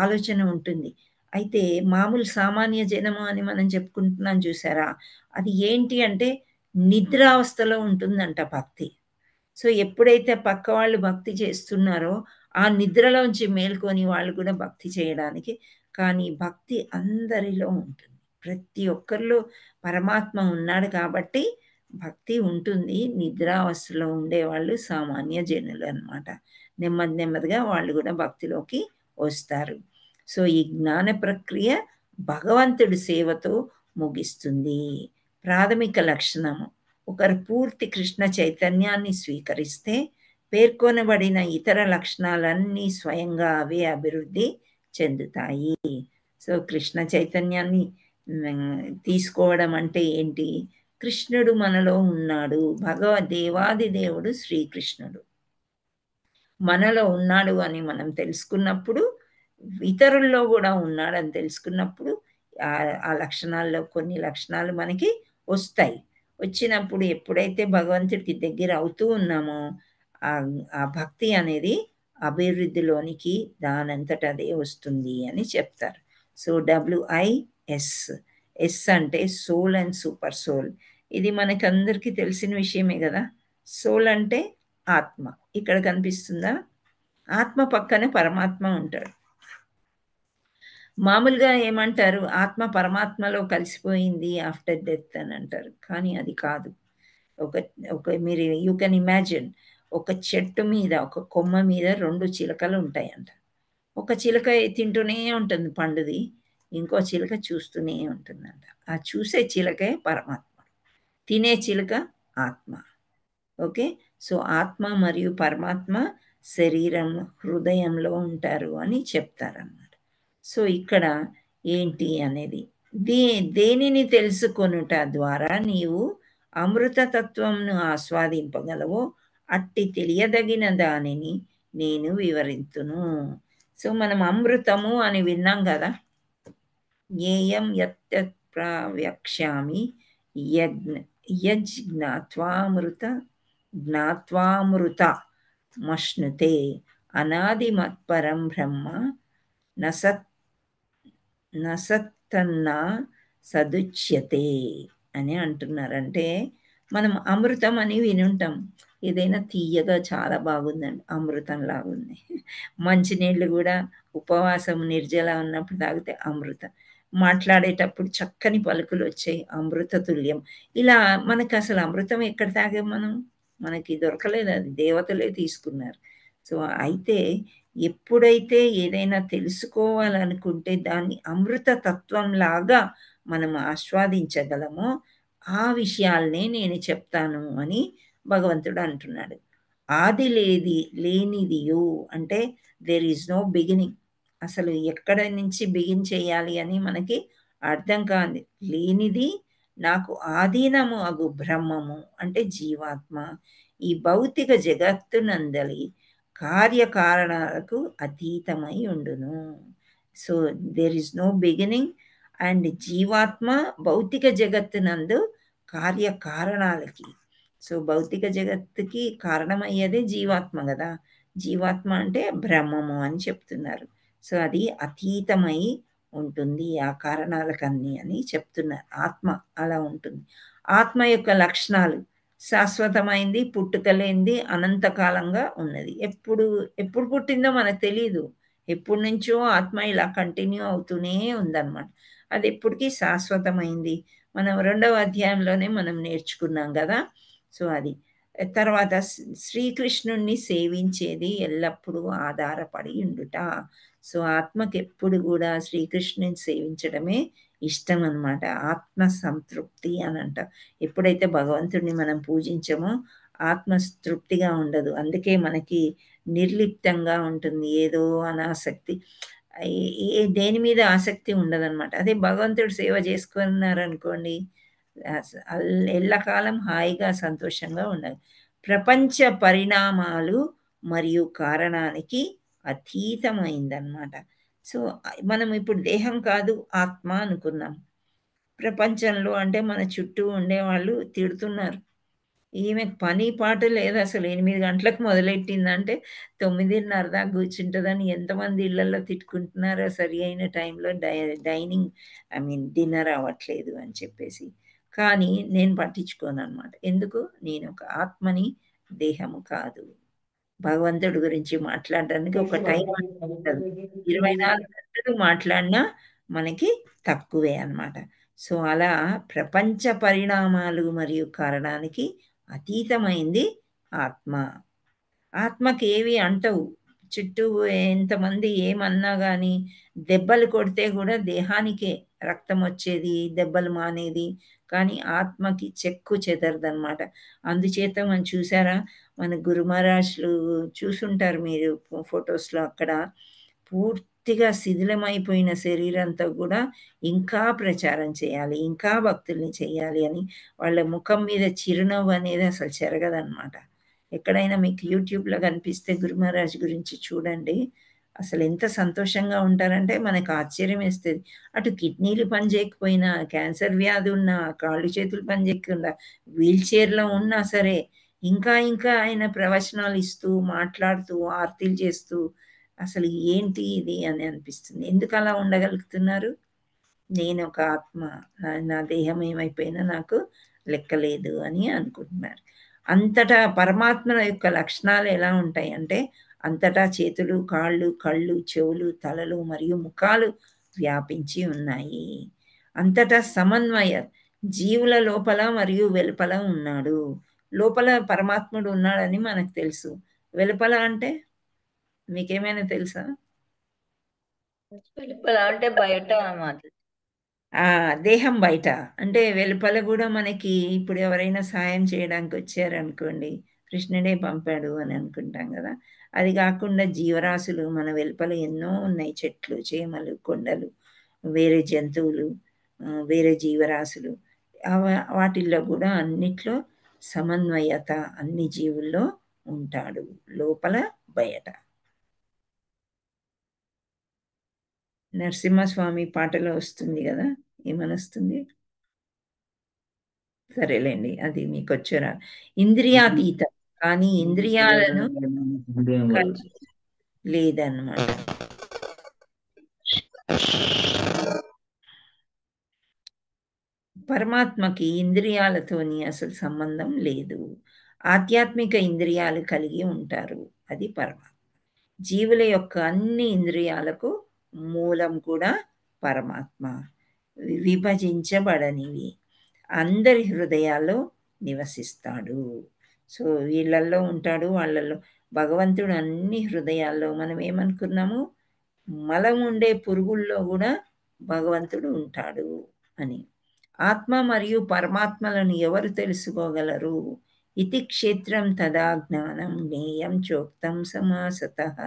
Speaker 1: ఆలోచన ఉంటుంది. అయితే మామూలు సామాన్య జనము అని మనం చెప్పుకుంటున్నాం చూసారా, అది ఏంటి అంటే నిద్రావస్థలో ఉంటుందంట భక్తి. సో ఎప్పుడైతే పక్క వాళ్ళు భక్తి చేస్తున్నారో ఆ నిద్రలోంచి మేల్కొని వాళ్ళు కూడా భక్తి చేయడానికి, కానీ భక్తి అందరిలో ఉంటుంది, ప్రతి ఒక్కరిలో పరమాత్మ ఉన్నాడు కాబట్టి భక్తి ఉంటుంది. నిద్రావస్థలో ఉండేవాళ్ళు సామాన్య జనులు అనమాట. నెమ్మదిగా వాళ్ళు కూడా భక్తిలోకి వస్తారు. సో ఈ జ్ఞాన ప్రక్రియ భగవంతుడి సేవతో ముగిస్తుంది. ప్రాథమిక లక్షణము: ఒకరు పూర్తి కృష్ణ చైతన్యాన్ని స్వీకరిస్తే పేర్కొనబడిన ఇతర లక్షణాలన్నీ స్వయంగా అవే అభివృద్ధి చెందుతాయి. సో కృష్ణ చైతన్యాన్ని తీసుకోవడం అంటే ఏంటి? కృష్ణుడు మనలో ఉన్నాడు. దేవాది దేవుడు శ్రీకృష్ణుడు మనలో ఉన్నాడు అని మనం తెలుసుకున్నప్పుడు, ఇతరుల్లో కూడా ఉన్నాడని తెలుసుకున్నప్పుడు ఆ లక్షణాల్లో కొన్ని లక్షణాలు మనకి వస్తాయి. వచ్చినప్పుడు ఎప్పుడైతే భగవంతుడికి దగ్గర అవుతూ ఉన్నామో ఆ భక్తి అనేది అభివృద్ధిలోనికి దానంతట అదే వస్తుంది అని చెప్తారు. సో WIS, S అంటే సోల్ అండ్ సూపర్ సోల్. ఇది మనకందరికీ తెలిసిన విషయమే కదా. సోల్ అంటే ఆత్మ. ఇక్కడ కనిపిస్తుందా? ఆత్మ పక్కనే పరమాత్మ ఉంటాడు. మామూలుగా ఏమంటారు? ఆత్మ పరమాత్మలో కలిసిపోయింది ఆఫ్టర్ డెత్ అని అంటారు. కానీ అది కాదు. మీరు యూ కెన్ ఇమాజిన్, ఒక చెట్టు మీద, ఒక కొమ్మ మీద 2 చిలకలు ఉంటాయంట. ఒక చిలక తింటూనే ఉంటుంది పండుది, ఇంకో చిలక చూస్తూనే ఉంటుందంట. ఆ చూసే చిలకే పరమాత్మ, తినే చిలక ఆత్మ. ఓకే, సో ఆత్మ మరియు పరమాత్మ శరీరం హృదయంలో ఉంటారు అని చెప్తారన్నమాట. సో ఇక్కడ ఏంటి అనేది, దేనిని తెలుసుకొనుట ద్వారా నీవు అమృతతత్వంను ఆస్వాదింపగలవో అట్టి తెలియదగిన దానిని నేను వివరింతును. సో మనం అమృతము అని విన్నాం కదా. జ్ఞేయం యత్ ప్రవక్ష్యామి జ్ఞాత్వామృత మశ్నుతే అనాదిమత్పరం బ్రహ్మ నసత్తన్నా సదుచ్యతే అని అంటున్నారంటే, మనం అమృతం అని వినుంటాం. ఏదైనా తీయగా చాలా బాగుందండి, అమృతం లాగుంది. మంచినీళ్ళు కూడా ఉపవాసం నిర్జల ఉన్నప్పుడు తాగితే అమృతం. మాట్లాడేటప్పుడు చక్కని పలుకులు వచ్చాయి, అమృత తుల్యం. ఇలా మనకు అసలు అమృతం ఎక్కడ తాగాం మనం? మనకి దొరకలేదు, అది దేవతలే తీసుకున్నారు. సో అయితే ఎప్పుడైతే ఏదైనా తెలుసుకోవాలనుకుంటే దాన్ని అమృత తత్వంలాగా మనం ఆస్వాదించగలమో ఆ విషయాలనే నేను చెప్తాను అని భగవంతుడు అంటున్నాడు. ఆది లేనిదియు అంటే దేర్ ఈజ్ నో బిగినింగ్. అసలు ఎక్కడ నుంచి బిగిన్ చేయాలి అని మనకి అర్థం కాదు. లేనిది నాకు ఆధీనము అగు బ్రహ్మము అంటే జీవాత్మ ఈ భౌతిక జగత్తునందలి కార్యకారణాలకు అతీతమై ఉండును. So there is no beginning and జీవాత్మ భౌతిక జగత్తునందు కార్యకారణాలకి, సో భౌతిక జగత్తుకి కారణమయ్యేదే జీవాత్మ కదా. జీవాత్మ అంటే బ్రహ్మము అని చెప్తున్నారు. సో అది అతీతమై ఉంటుంది ఆ కారణాలకన్నీ అని చెప్తున్నారు. ఆత్మ అలా ఉంటుంది. ఆత్మ యొక్క లక్షణాలు శాశ్వతమైంది, పుట్టుకలేంది, అనంతకాలంగా ఉన్నది. ఎప్పుడు పుట్టిందో మనకు తెలియదు. ఎప్పటి నుంచో ఆత్మ ఇలా కంటిన్యూ అవుతూనే ఉందన్నమాట. అది ఎప్పటికీ శాశ్వతమైంది. మనం 2వ అధ్యాయంలోనే మనం నేర్చుకున్నాం కదా. సో అది తర్వాత శ్రీకృష్ణుణ్ణి సేవించేది ఎల్లప్పుడూ ఆధారపడి ఉండుట. సో ఆత్మకి ఎప్పుడు కూడా శ్రీకృష్ణుని సేవించడమే ఇష్టం అన్నమాట. ఆత్మ సంతృప్తి అని అంట. ఎప్పుడైతే భగవంతుడిని మనం పూజించమో ఆత్మ తృప్తిగా ఉండదు. అందుకే మనకి నిర్లిప్తంగా ఉంటుంది, ఏదో అనాసక్తి, దేని మీద ఆసక్తి ఉండదన్నమాట. అదే భగవంతుడు సేవ చేసుకున్నారనుకోండి, ఎల్లకాలం హాయిగా సంతోషంగా ఉండాలి. ప్రపంచ పరిణామాలు మరియు కారణానికి అతీతమైందన్నమాట. సో మనం ఇప్పుడు దేహం కాదు ఆత్మ అనుకున్నాం. ప్రపంచంలో అంటే మన చుట్టూ ఉండేవాళ్ళు తిడుతున్నారు, ఈమె పని పాట లేదు అసలు, 8 గంటలకు మొదలెట్టిందంటే 9:30 దాకా కూర్చుంటుందని ఎంతమంది ఇళ్లలో తిట్టుకుంటున్నారో, సరి అయిన టైంలో డైనింగ్ డిన్నర్ అవ్వట్లేదు అని చెప్పేసి. కానీ నేను పట్టించుకోను అనమాట. ఎందుకు? నేను ఒక ఆత్మని, దేహము కాదు. భగవంతుడి గురించి మాట్లాడడానికి ఒక టైం ఉంటుంది. 24 గంటలు మాట్లాడినా మనకి తక్కువే అన్నమాట. సో అలా ప్రపంచ పరిణామాలు మరియు కారణానికి అతీతమైంది ఆత్మ. ఆత్మకి ఏవి అంటవు. చుట్టూ ఎంతమంది ఏమన్నా కానీ దెబ్బలు కొడితే కూడా దేహానికే రక్తం వచ్చేది, దెబ్బలు మానేది, కానీ ఆత్మకి చెక్కు చెదరదనమాట. అందుచేత మనం చూసారా, మన గురు మహారాజులు చూసుంటారు మీరు ఫొటోస్లో, అక్కడ పూర్తిగా శిథిలమైపోయిన శరీరంతో కూడా ఇంకా ప్రచారం చేయాలి, ఇంకా భక్తుల్ని చేయాలి అని వాళ్ళ ముఖం మీద చిరునవ్వు అనేది అసలు చెరగదనమాట. ఎక్కడైనా మీకు యూట్యూబ్లో కనిపిస్తే గురు మహారాజ్ గురించి చూడండి, అసలు ఎంత సంతోషంగా ఉంటారంటే మనకు ఆశ్చర్యం వేస్తుంది. అటు కిడ్నీలు పనిచేయకపోయినా, క్యాన్సర్ వ్యాధి ఉన్నా, కాళ్ళు చేతులు పనిచేయకుండా, వీల్ చైర్లో ఉన్నా సరే ఇంకా ఇంకా ఆయన ప్రవచనాలు ఇస్తూ, మాట్లాడుతూ, ఆర్తిలు చేస్తూ, అసలు ఏంటి ఇది అని అనిపిస్తుంది. ఎందుకు అలా ఉండగలుగుతున్నారు? నేను ఒక ఆత్మ, నా దేహం ఏమైపోయినా నాకు లెక్కలేదు అని అనుకుంటున్నారు. అంతటా పరమాత్మ యొక్క లక్షణాలు ఎలా ఉంటాయి అంటే, అంతటా చేతులు, కాళ్ళు, కళ్ళు, చెవులు, తలలు మరియు ముఖాలు వ్యాపించి ఉన్నాయి. అంతటా సమన్వయ, జీవుల లోపల మరియు వెలుపల ఉన్నాడు. లోపల పరమాత్ముడు ఉన్నాడని మనకు తెలుసు. వెలుపల అంటే మీకేమైనా తెలుసా?
Speaker 3: వెలుపల అంటే బయట మాతాజీ.
Speaker 1: దేహం బయట అంటే వెలుపల కూడా మనకి ఇప్పుడు ఎవరైనా సాయం చేయడానికి వచ్చారనుకోండి, కృష్ణుడే పంపాడు అని అనుకుంటాం కదా. అది కాకుండా జీవరాశులు మన వెలుపల ఎన్నో ఉన్నాయి, చెట్లు, చేమలు, కొండలు, వేరే జంతువులు, వేరే జీవరాశులు. వాటిల్లో కూడా అన్నిట్లో సమన్వయత అన్ని జీవుల్లో ఉంటాడు, లోపల బయట. నరసింహస్వామి పాటలో వస్తుంది కదా, ఏమని వస్తుంది? సరేలేండి, అది మీకు వచ్చారా. ఇంద్రియాతీతం, కానీ ఇంద్రియాలను లేదన్నమాట. పరమాత్మకి ఇంద్రియాలతోని అసలు సంబంధం లేదు. ఆధ్యాత్మిక ఇంద్రియాలు కలిగి ఉంటారు, అది పరమాత్మ. జీవుల యొక్క అన్ని ఇంద్రియాలకు మూలం కూడా పరమాత్మ. విభజించబడనివి, అందరి హృదయాల్లో నివసిస్తాడు. సో వీళ్ళల్లో ఉంటాడు, వాళ్ళల్లో. భగవంతుడు అన్ని హృదయాల్లో, మనం ఏమనుకున్నాము, మలం ఉండే పురుగుల్లో కూడా భగవంతుడు ఉంటాడు అని. ఆత్మ మరియు పరమాత్మలను ఎవరు తెలుసుకోగలరు? ఇతి క్షేత్రం తదా జ్ఞానం జ్ఞేయం చోక్తం సమాసతః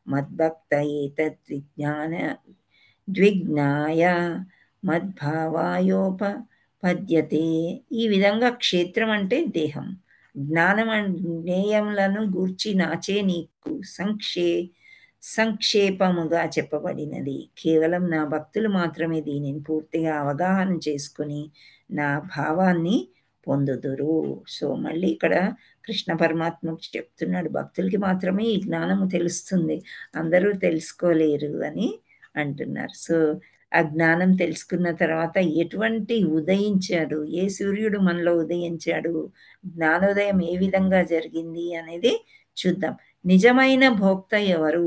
Speaker 1: మద్భక్త ఏతద్విజ్ఞాన ద్విజ్ఞాయ మద్భావాయోపపద్యతే. ఈ విధంగా క్షేత్రం అంటే దేహం, జ్ఞానం జ్ఞేయములను గూర్చి నాచే నీకు సంక్షేపముగా చెప్పబడినది. కేవలం నా భక్తులు మాత్రమే దీనిని పూర్తిగా అవగాహన చేసుకుని నా భావాన్ని పొందుదురు. సో మళ్ళీ ఇక్కడ కృష్ణ పరమాత్మ చెప్తున్నాడు, భక్తులకి మాత్రమే ఈ జ్ఞానము తెలుస్తుంది, అందరూ తెలుసుకోలేరు అని అంటున్నారు. సో ఆ జ్ఞానం తెలుసుకున్న తర్వాత ఎటువంటి ఉదయించాడు, ఏ సూర్యుడు మనలో ఉదయించాడు, జ్ఞానోదయం ఏ విధంగా జరిగింది అనేది చూద్దాం. నిజమైన భోక్త ఎవరు?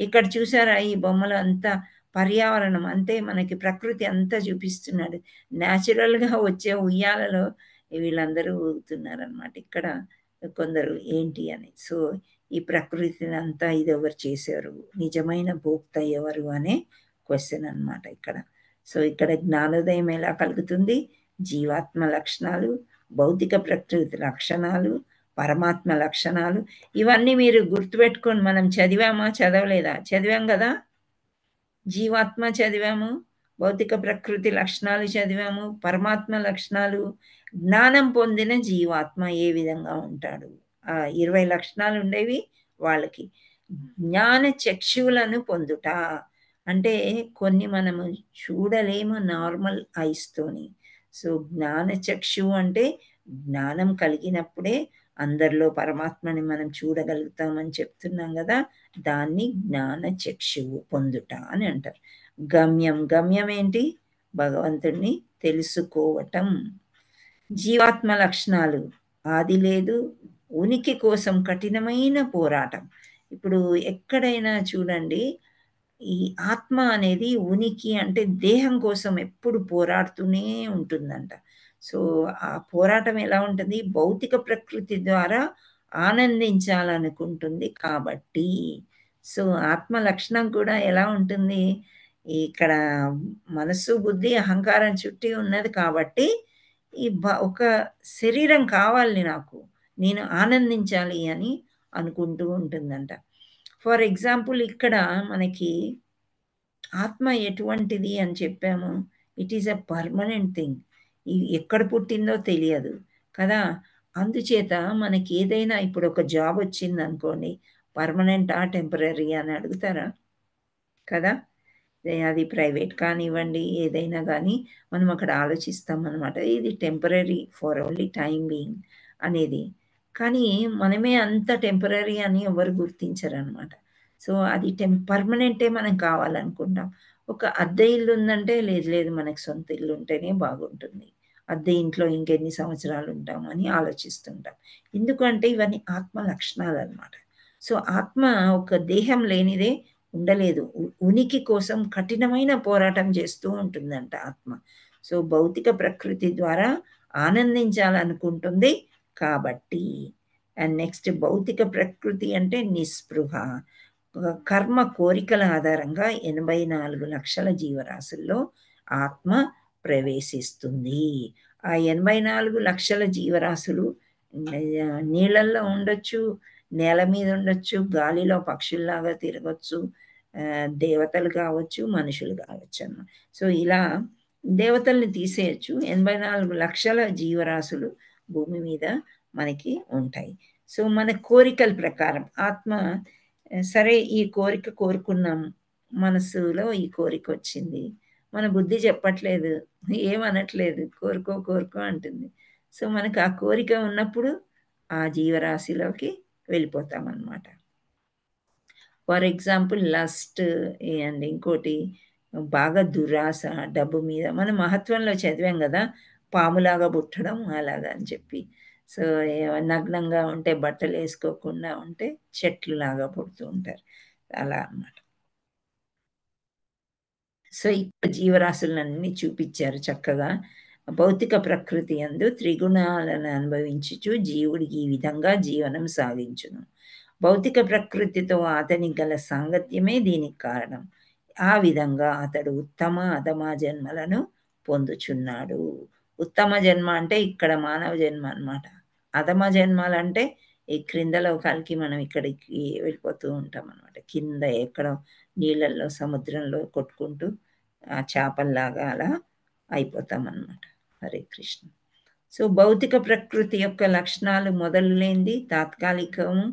Speaker 1: ఇక్కడ చూసారా, ఈ బొమ్మలు అంతా పర్యావరణం అంటే మనకి ప్రకృతి అంతా చూపిస్తున్నాడు. న్యాచురల్గా వచ్చే ఉయ్యాలలో వీళ్ళందరూ ఊగుతున్నారనమాట. ఇక్కడ కొందరు ఏంటి అని. సో ఈ ప్రకృతిని అంతా ఇది ఎవరు చేశారు, నిజమైన భోక్త ఎవరు అనే క్వశ్చన్ అనమాట ఇక్కడ. సో ఇక్కడ జ్ఞానోదయం ఎలా కలుగుతుంది? జీవాత్మ లక్షణాలు, భౌతిక ప్రకృతి లక్షణాలు, పరమాత్మ లక్షణాలు, ఇవన్నీ మీరు గుర్తుపెట్టుకొని, మనం చదివామా చదవలేదా? చదివాం కదా. జీవాత్మ చదివాము, భౌతిక ప్రకృతి లక్షణాలు చదివాము, పరమాత్మ లక్షణాలు, జ్ఞానం పొందిన జీవాత్మ ఏ విధంగా ఉంటాడు, 20 లక్షణాలు ఉండేవి వాళ్ళకి. జ్ఞాన చక్షువులను పొందుట అంటే కొన్ని మనము చూడలేము నార్మల్ ఐస్తోని. సో జ్ఞాన చక్షువు అంటే జ్ఞానం కలిగినప్పుడే అందరిలో పరమాత్మని మనం చూడగలుగుతామని చెప్తున్నాం కదా, దాన్ని జ్ఞాన చక్షువు పొందుట అని అంటారు. గమ్యం ఏంటి? భగవంతుడిని తెలుసుకోవటం. జీవాత్మ లక్షణాలు, ఆది లేదు, ఉనికి కోసం కఠినమైన పోరాటం. ఇప్పుడు ఎక్కడైనా చూడండి, ఈ ఆత్మ అనేది ఉనికి అంటే దేహం కోసం ఎప్పుడు పోరాడుతూనే ఉంటుందంట. సో ఆ పోరాటం ఎలా ఉంటుంది? భౌతిక ప్రకృతి ద్వారా ఆనందించాలనుకుంటుంది కాబట్టి. సో ఆత్మ లక్షణం కూడా ఎలా ఉంటుంది, ఇక్కడ మనస్సు బుద్ధి అహంకారం చుట్టి ఉన్నది కాబట్టి ఒక శరీరం కావాలి నాకు, నేను ఆనందించాలి అని అనుకుంటూ ఉంటుందంట. ఫర్ ఎగ్జాంపుల్ ఇక్కడ మనకి ఆత్మ ఎటువంటిది అని చెప్పాము, it is a permanent thing. ఎక్కడ పుట్టిందో తెలియదు కదా. అందుచేత మనకి ఏదైనా ఇప్పుడు ఒక జాబ్ వచ్చింది అనుకోండి, పర్మనెంటా టెంపరీ అని అడుగుతారా కదా. అది ప్రైవేట్ కానివ్వండి ఏదైనా కానీ మనం అక్కడ ఆలోచిస్తాం అనమాట, ఇది temporary for only time being అనేది. కానీ మనమే అంత టెంపరీ అని ఎవరు గుర్తించరు అనమాట. సో అది పర్మనెంటే మనం కావాలనుకుంటాం. ఒక అద్దె ఇల్లు ఉందంటే లేదు లేదు మనకు సొంత ఇల్లు ఉంటేనే బాగుంటుంది, అద్దె ఇంట్లో ఇంకెన్ని సంవత్సరాలు ఉంటామని ఆలోచిస్తుంటాం. ఎందుకంటే ఇవన్నీ ఆత్మ లక్షణాలు అనమాట. సో ఆత్మ ఒక దేహం లేనిదే ఉండలేదు, ఉనికి కోసం కఠినమైన పోరాటం చేస్తూ ఉంటుందంట ఆత్మ. సో భౌతిక ప్రకృతి ద్వారా ఆనందించాలనుకుంటుంది కాబట్టి. అండ్ నెక్స్ట్ భౌతిక ప్రకృతి అంటే నిస్పృహ, కర్మ కోరికల ఆధారంగా 84 లక్షల జీవరాశుల్లో ఆత్మ ప్రవేశిస్తుంది. ఆ 84 లక్షల జీవరాశులు నీళ్ళల్లో ఉండొచ్చు, నేల మీద ఉండొచ్చు, గాలిలో పక్షుల్లాగా తిరగచ్చు, దేవతలు కావచ్చు, మనుషులు కావచ్చు అన్నమాట. సో ఇలా దేవతల్ని తీసేయచ్చు, 84 లక్షల జీవరాశులు భూమి మీద మనకి ఉంటాయి. సో మన కోరికల ప్రకారం ఆత్మ, సరే ఈ కోరిక కోరుకున్నాం, మనసులో ఈ కోరిక వచ్చింది, మన బుద్ధి చెప్పట్లేదు, ఏమనట్లేదు, కోరుకో కోరుకో అంటుంది. సో మనకు ఆ కోరిక ఉన్నప్పుడు ఆ జీవరాశిలోకి వెళ్ళిపోతాం అన్నమాట. ఫర్ ఎగ్జాంపుల్ లస్ట్ అండ్ ఇంకోటి బాగా దురాశ, డబ్బు మీద. మనం మహత్వంలో చదివాం కదా, పాములాగా పుట్టడం అలాగా అని చెప్పి. సో నగ్నంగా ఉంటే, బట్టలు వేసుకోకుండా ఉంటే చెట్లులాగా పుడుతూ ఉంటారు, అలా అన్నమాట. సో ఇక్కడ జీవరాశులన్నీ చూపించారు చక్కగా. భౌతిక ప్రకృతి యందు త్రిగుణాలను అనుభవించుచు జీవుడికి ఈ విధంగా జీవనం సాగించును. భౌతిక ప్రకృతితో అతనికి గల సాంగత్యమే దీనికి కారణం. ఆ విధంగా అతడు ఉత్తమ అధమ జన్మలను పొందుచున్నాడు. ఉత్తమ జన్మ అంటే ఇక్కడ మానవ జన్మ అన్నమాట. అధమ జన్మలంటే ఈ క్రిందలోకాలకి మనం ఇక్కడికి వెళ్ళిపోతూ ఉంటాం అన్నమాట. కింద ఎక్కడో నీళ్ళల్లో సముద్రంలో కొట్టుకుంటూ ఆ చేపల్లాగా అలా అయిపోతాం అన్నమాట. హరే కృష్ణ. సో భౌతిక ప్రకృతి యొక్క లక్షణాలు మొదలులేంది తాత్కాలికము,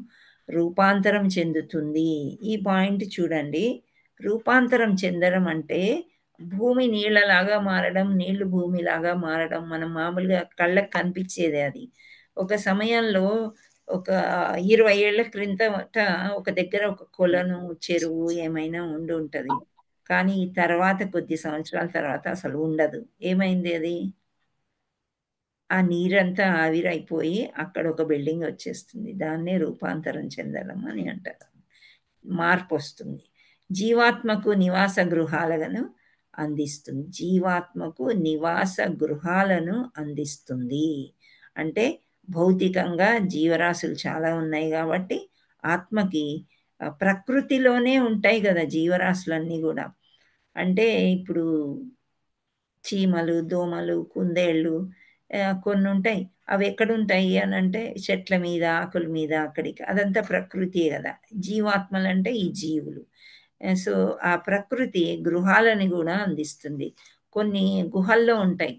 Speaker 1: రూపాంతరం చెందుతుంది. ఈ పాయింట్ చూడండి, రూపాంతరం చెందడం అంటే భూమి నీళ్ళలాగా మారడం, నీళ్లు భూమిలాగా మారడం మనం మామూలుగా కళ్ళకు కనిపించేదే. అది ఒక సమయంలో ఒక 20 ఏళ్ల క్రిందట ఒక దగ్గర ఒక కొలను, చెరువు ఏమైనా ఉండి ఉంటుంది. కానీ తర్వాత కొద్ది సంవత్సరాల తర్వాత అసలు ఉండదు. ఏమైంది అది? ఆ నీరంతా ఆవిరైపోయి అక్కడ ఒక బిల్డింగ్ వచ్చేస్తుంది. దాన్నే రూపాంతరం చెందడం అని అంటారు. మార్పు వస్తుంది. జీవాత్మకు నివాస గృహాలను అందిస్తుంది. జీవాత్మకు నివాస గృహాలను అందిస్తుంది అంటే భౌతికంగా జీవరాశులు చాలా ఉన్నాయి కాబట్టి ఆత్మకి ప్రకృతిలోనే ఉంటాయి కదా జీవరాశులన్నీ కూడా. అంటే ఇప్పుడు చీమలు, దోమలు, కుందేళ్ళు కొన్ని ఉంటాయి. అవి ఎక్కడుంటాయి అని అంటే చెట్ల మీద, ఆకుల మీద, అక్కడికి. అదంతా ప్రకృతియే కదా. జీవాత్మలంటే ఈ జీవులు. సో ఆ ప్రకృతి గృహాలని కూడా అందిస్తుంది. కొన్ని గుహల్లో ఉంటాయి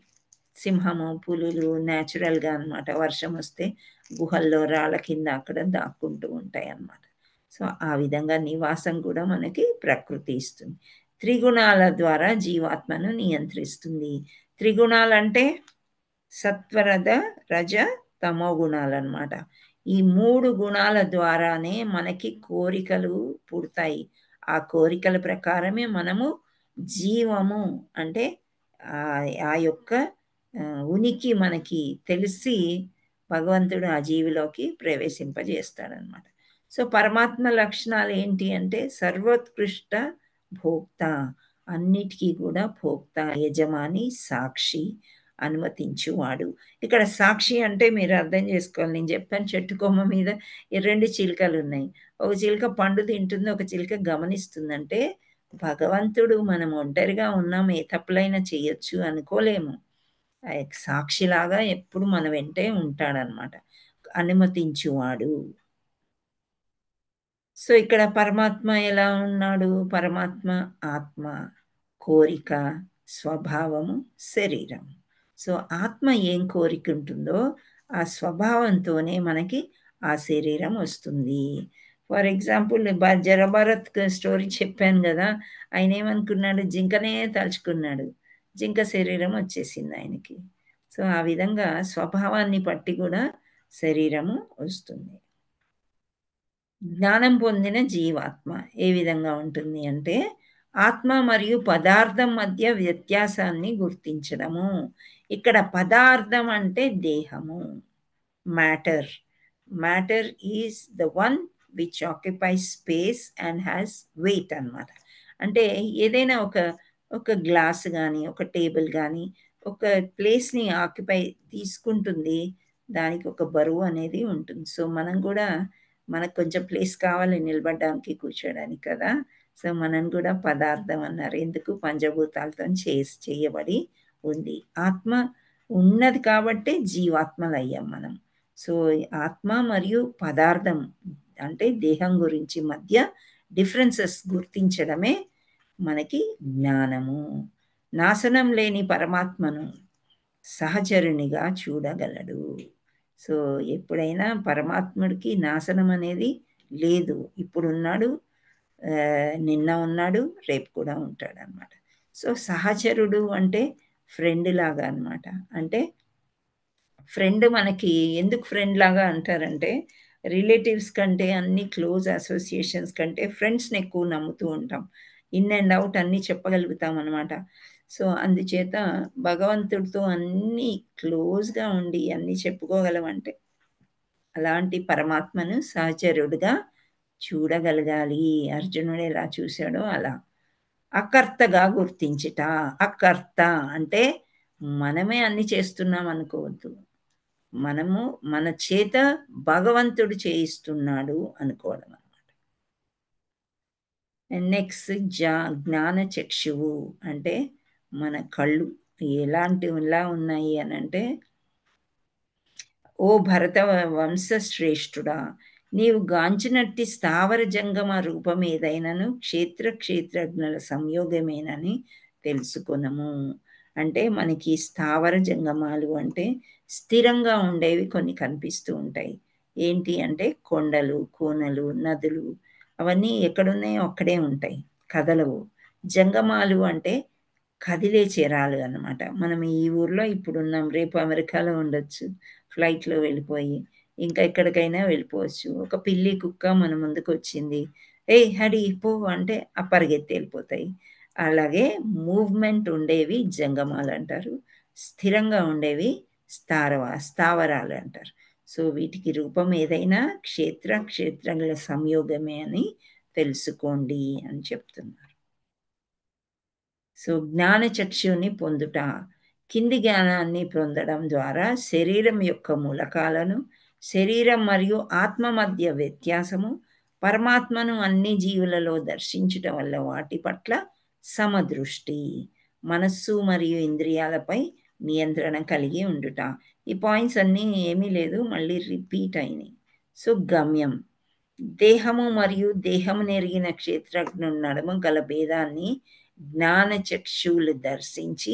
Speaker 1: సింహము, పులులు న్యాచురల్గా అన్నమాట. వర్షం వస్తే గుహల్లో రాళ్ళ కింద అక్కడ దాక్కుంటూ ఉంటాయి అన్నమాట. సో ఆ విధంగా నివాసం కూడా మనకి ప్రకృతి ఇస్తుంది. త్రిగుణాల ద్వారా జీవాత్మను నియంత్రిస్తుంది. త్రిగుణాలంటే సత్వరజ రజ తమో గుణాలు అన్నమాట. ఈ 3 గుణాల ద్వారానే మనకి కోరికలు పుడతాయి. ఆ కోరికల ప్రకారమే మనము జీవము అంటే ఆ యొక్క ఉనికి మనకి తెలిసి భగవంతుడు ఆ జీవిలోకి ప్రవేశింపజేస్తాడనమాట. సో పరమాత్మ లక్షణాలు ఏంటి అంటే సర్వోత్కృష్ట భోక్త, అన్నిటికీ కూడా భోక్త, యజమాని, సాక్షి, అనుమతించువాడు. ఇక్కడ సాక్షి అంటే మీరు అర్థం చేసుకోవాలి. నేను చెప్పాను చెట్టు కొమ్మ మీద ఈ 2 చిలుకలు ఉన్నాయి. ఒక చిలుక పండు తింటుంది, ఒక చిలుక గమనిస్తుందంటే భగవంతుడు మనం ఒంటరిగా ఉన్నాం, ఏ తప్పులైనా చేయొచ్చు అనుకోలేము. సాక్షిలాగా ఎప్పుడు మన వెంటే ఉంటాడనమాట. అనుమతించువాడు. సో ఇక్కడ పరమాత్మ ఎలా ఉన్నాడు? పరమాత్మ ఆత్మ, కోరిక, స్వభావము, శరీరం. సో ఆత్మ ఏం కోరిక ఉంటుందో ఆ స్వభావంతోనే మనకి ఆ శరీరం వస్తుంది. ఫర్ ఎగ్జాంపుల్ జరభరత్ స్టోరీ చెప్పాను కదా, ఆయన ఏమనుకున్నాడు? జింకనే తలుచుకున్నాడు, జింక శరీరం వచ్చేసింది ఆయనకి. సో ఆ విధంగా స్వభావాన్ని బట్టి కూడా శరీరము వస్తుంది. జ్ఞానం పొందిన జీవాత్మ ఏ విధంగా ఉంటుంది అంటే ఆత్మ మరియు పదార్థం మధ్య వ్యత్యాసాన్ని గుర్తించడము. ఇక్కడ పదార్థం అంటే దేహము, matter. Matter is the one which occupies space and has weight అన్నమాట. అంటే ఏదైనా ఒక గ్లాస్ కానీ ఒక టేబుల్ కానీ ఒక ప్లేస్ని ఆక్యుపై తీసుకుంటుంది, దానికి ఒక బరువు అనేది ఉంటుంది. సో మనం కూడా మనకు కొంచెం ప్లేస్ కావాలి నిలబడడానికి, కూర్చోడానికి కదా. సో మనం కూడా పదార్థం అన్నారు. ఎందుకు? పంచభూతాలతో చేయబడి ఉంది. ఆత్మ ఉన్నది కాబట్టి జీవాత్మలు అయ్యాం మనం. సో ఆత్మ మరియు పదార్థం అంటే దేహం గురించి మధ్య డిఫరెన్సెస్ గుర్తించడమే మనకి జ్ఞానము. నాశనం లేని పరమాత్మను సహచరునిగా చూడగలడు. సో ఎప్పుడైనా పరమాత్ముడికి నాశనం అనేది లేదు. ఇప్పుడు ఉన్నాడు, నిన్న ఉన్నాడు, రేపు కూడా ఉంటాడు అనమాట. సో సహచరుడు అంటే ఫ్రెండ్ లాగా అనమాట. అంటే ఫ్రెండ్ మనకి ఎందుకు ఫ్రెండ్ లాగా అంటారంటే రిలేటివ్స్ కంటే అన్ని క్లోజ్ అసోసియేషన్స్ కంటే ఫ్రెండ్స్ని ఎక్కువ నమ్ముతూ ఉంటాం. ఇన్ అండ్ అవుట్ అన్నీ చెప్పగలుగుతాం అనమాట. సో అందుచేత భగవంతుడితో అన్నీ క్లోజ్గా ఉండి అన్నీ చెప్పుకోగలమంటే అలాంటి పరమాత్మను సహచరుడుగా చూడగలగాలి. అర్జునుడు ఎలా చూశాడో అలా. అకర్తగా గుర్తించుట. అకర్త అంటే మనమే అన్ని చేస్తున్నాం అనుకోవద్దు. మనము మన చేత భగవంతుడు చేయిస్తున్నాడు అనుకోవడం అనమాట. నెక్స్ట్ జ్ఞాన చక్షువు అంటే మన కళ్ళు ఎలా ఉన్నాయి అని అంటే, ఓ భరత వంశశ్రేష్ఠుడా, నీవు గాంచినట్టి స్థావర జంగమ రూపం ఏదైనను క్షేత్రజ్ఞుల సంయోగమేనని తెలుసుకొనము. అంటే మనకి స్థావర జంగమాలు అంటే స్థిరంగా ఉండేవి కొన్ని కనిపిస్తూ ఉంటాయి. ఏంటి అంటే కొండలు, కోనలు, నదులు అవన్నీ ఎక్కడున్నాయో అక్కడే ఉంటాయి, కదలవు. జంగమాలు అంటే కదిలే చీరాలు అన్నమాట. మనం ఈ ఊర్లో ఇప్పుడున్నాం, రేపు అమెరికాలో ఉండొచ్చు, ఫ్లైట్లో వెళ్ళిపోయి ఇంకా ఎక్కడికైనా వెళ్ళిపోవచ్చు. ఒక పిల్లి కుక్క మన ముందుకు వచ్చింది, హడి పో అంటే పరిగెత్తి వెళ్ళిపోతాయి. అలాగే మూవ్మెంట్ ఉండేవి జంగమాలు అంటారు, స్థిరంగా ఉండేవి స్థావరాలు అంటారు. సో వీటికి రూపం ఏదైనా క్షేత్రజ్ఞుల సంయోగమే అని తెలుసుకోండి అని చెప్తున్నారు. సో జ్ఞాన చక్షుని పొందుట, కింది జ్ఞానాన్ని పొందడం ద్వారా శరీరం యొక్క మూలకాలను, శరీరం మరియు ఆత్మ మధ్య వ్యత్యాసము, పరమాత్మను అన్ని జీవులలో దర్శించటం వల్ల వాటి పట్ల సమదృష్టి, మనస్సు మరియు ఇంద్రియాలపై నియంత్రణ కలిగి ఉండుట. ఈ పాయింట్స్ అన్నీ ఏమీ లేదు, మళ్ళీ రిపీట్ అయినాయి. సో గమ్యం, దేహము మరియు దేహము నెరిగిన క్షేత్రజ్ఞుల నడుమ గల భేదాన్ని జ్ఞాన చక్షువులు దర్శించి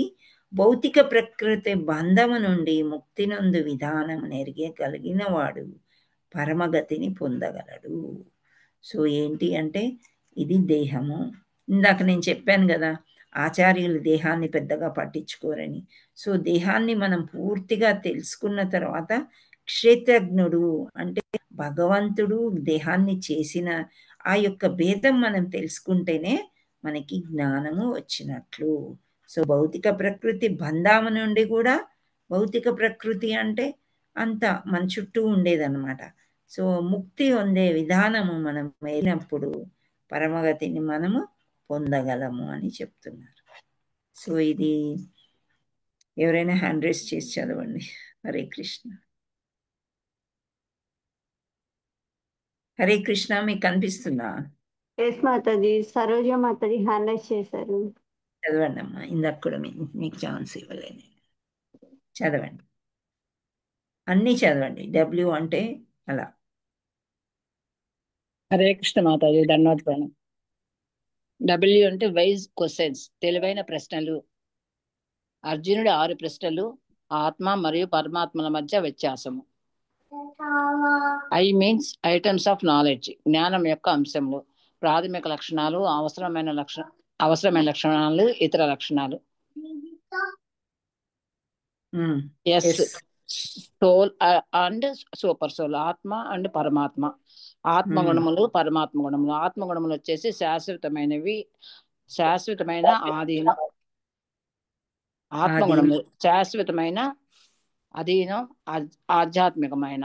Speaker 1: భౌతిక ప్రకృతి బంధము నుండి ముక్తి నొందు విధానం నెరగగలిగిన వాడు పరమగతిని పొందగలడు. సో ఏంటి అంటే ఇది దేహము. ఇందాక నేను చెప్పాను కదా, ఆచార్యులు దేహాన్ని పెద్దగా పట్టించుకోరని. సో దేహాన్ని మనం పూర్తిగా తెలుసుకున్న తర్వాత క్షేత్రజ్ఞుడు అంటే భగవంతుడు దేహాన్ని చేసిన ఆ యొక్క భేదం మనం తెలుసుకుంటేనే మనకి జ్ఞానము వచ్చినట్లు. సో భౌతిక ప్రకృతి బంధాము నుండి కూడా, భౌతిక ప్రకృతి అంటే అంత మన చుట్టూ ఉండేదన్నమాట. సో ముక్తి పొందే విధానము మనం వెళ్ళినప్పుడు పరమగతిని మనము పొందగలము అని చెప్తున్నారు. సో ఇది ఎవరైనా హ్యాండ్ రైజ్ చేసి చదవండి. హరే కృష్ణ. హరే కృష్ణ, మీకు కనిపిస్తుందా?
Speaker 7: ఎస్ మాతాజీ, సరోజ మాతాజీ హ్యాండ్ రైజ్ చేశారు.
Speaker 1: చదవండి అమ్మా, ఇందాక కూడా మీకు ఛాన్స్ ఇవ్వలేను. చదవండి, అన్నీ చదవండి. డబ్ల్యూ అంటే అలా.
Speaker 5: హరే కృష్ణ మాతాజీ, ధన్యవాదాలు. డబ్ల్యూ అంటే వైజ్ క్వశ్చన్స్, తెలివైన ప్రశ్నలు. అర్జునుడి 6 ప్రశ్నలు, ఆత్మ మరియు పరమాత్మల మధ్య వ్యత్యాసము. I means items of knowledge, జ్ఞానం యొక్క అంశములు. ప్రాథమిక లక్షణాలు, అవసరమైన లక్షణాలు, ఇతర లక్షణాలు. Yes, soul and super soul, ఆత్మ అండ్ పరమాత్మ. ఆత్మగుణములు, పరమాత్మ గుణములు. ఆత్మగుణములు వచ్చేసి శాశ్వతమైనవి, శాశ్వతమైన ఆధీనం. ఆత్మగుణములు శాశ్వతమైన, అధీనం, ఆధ్యాత్మికమైన.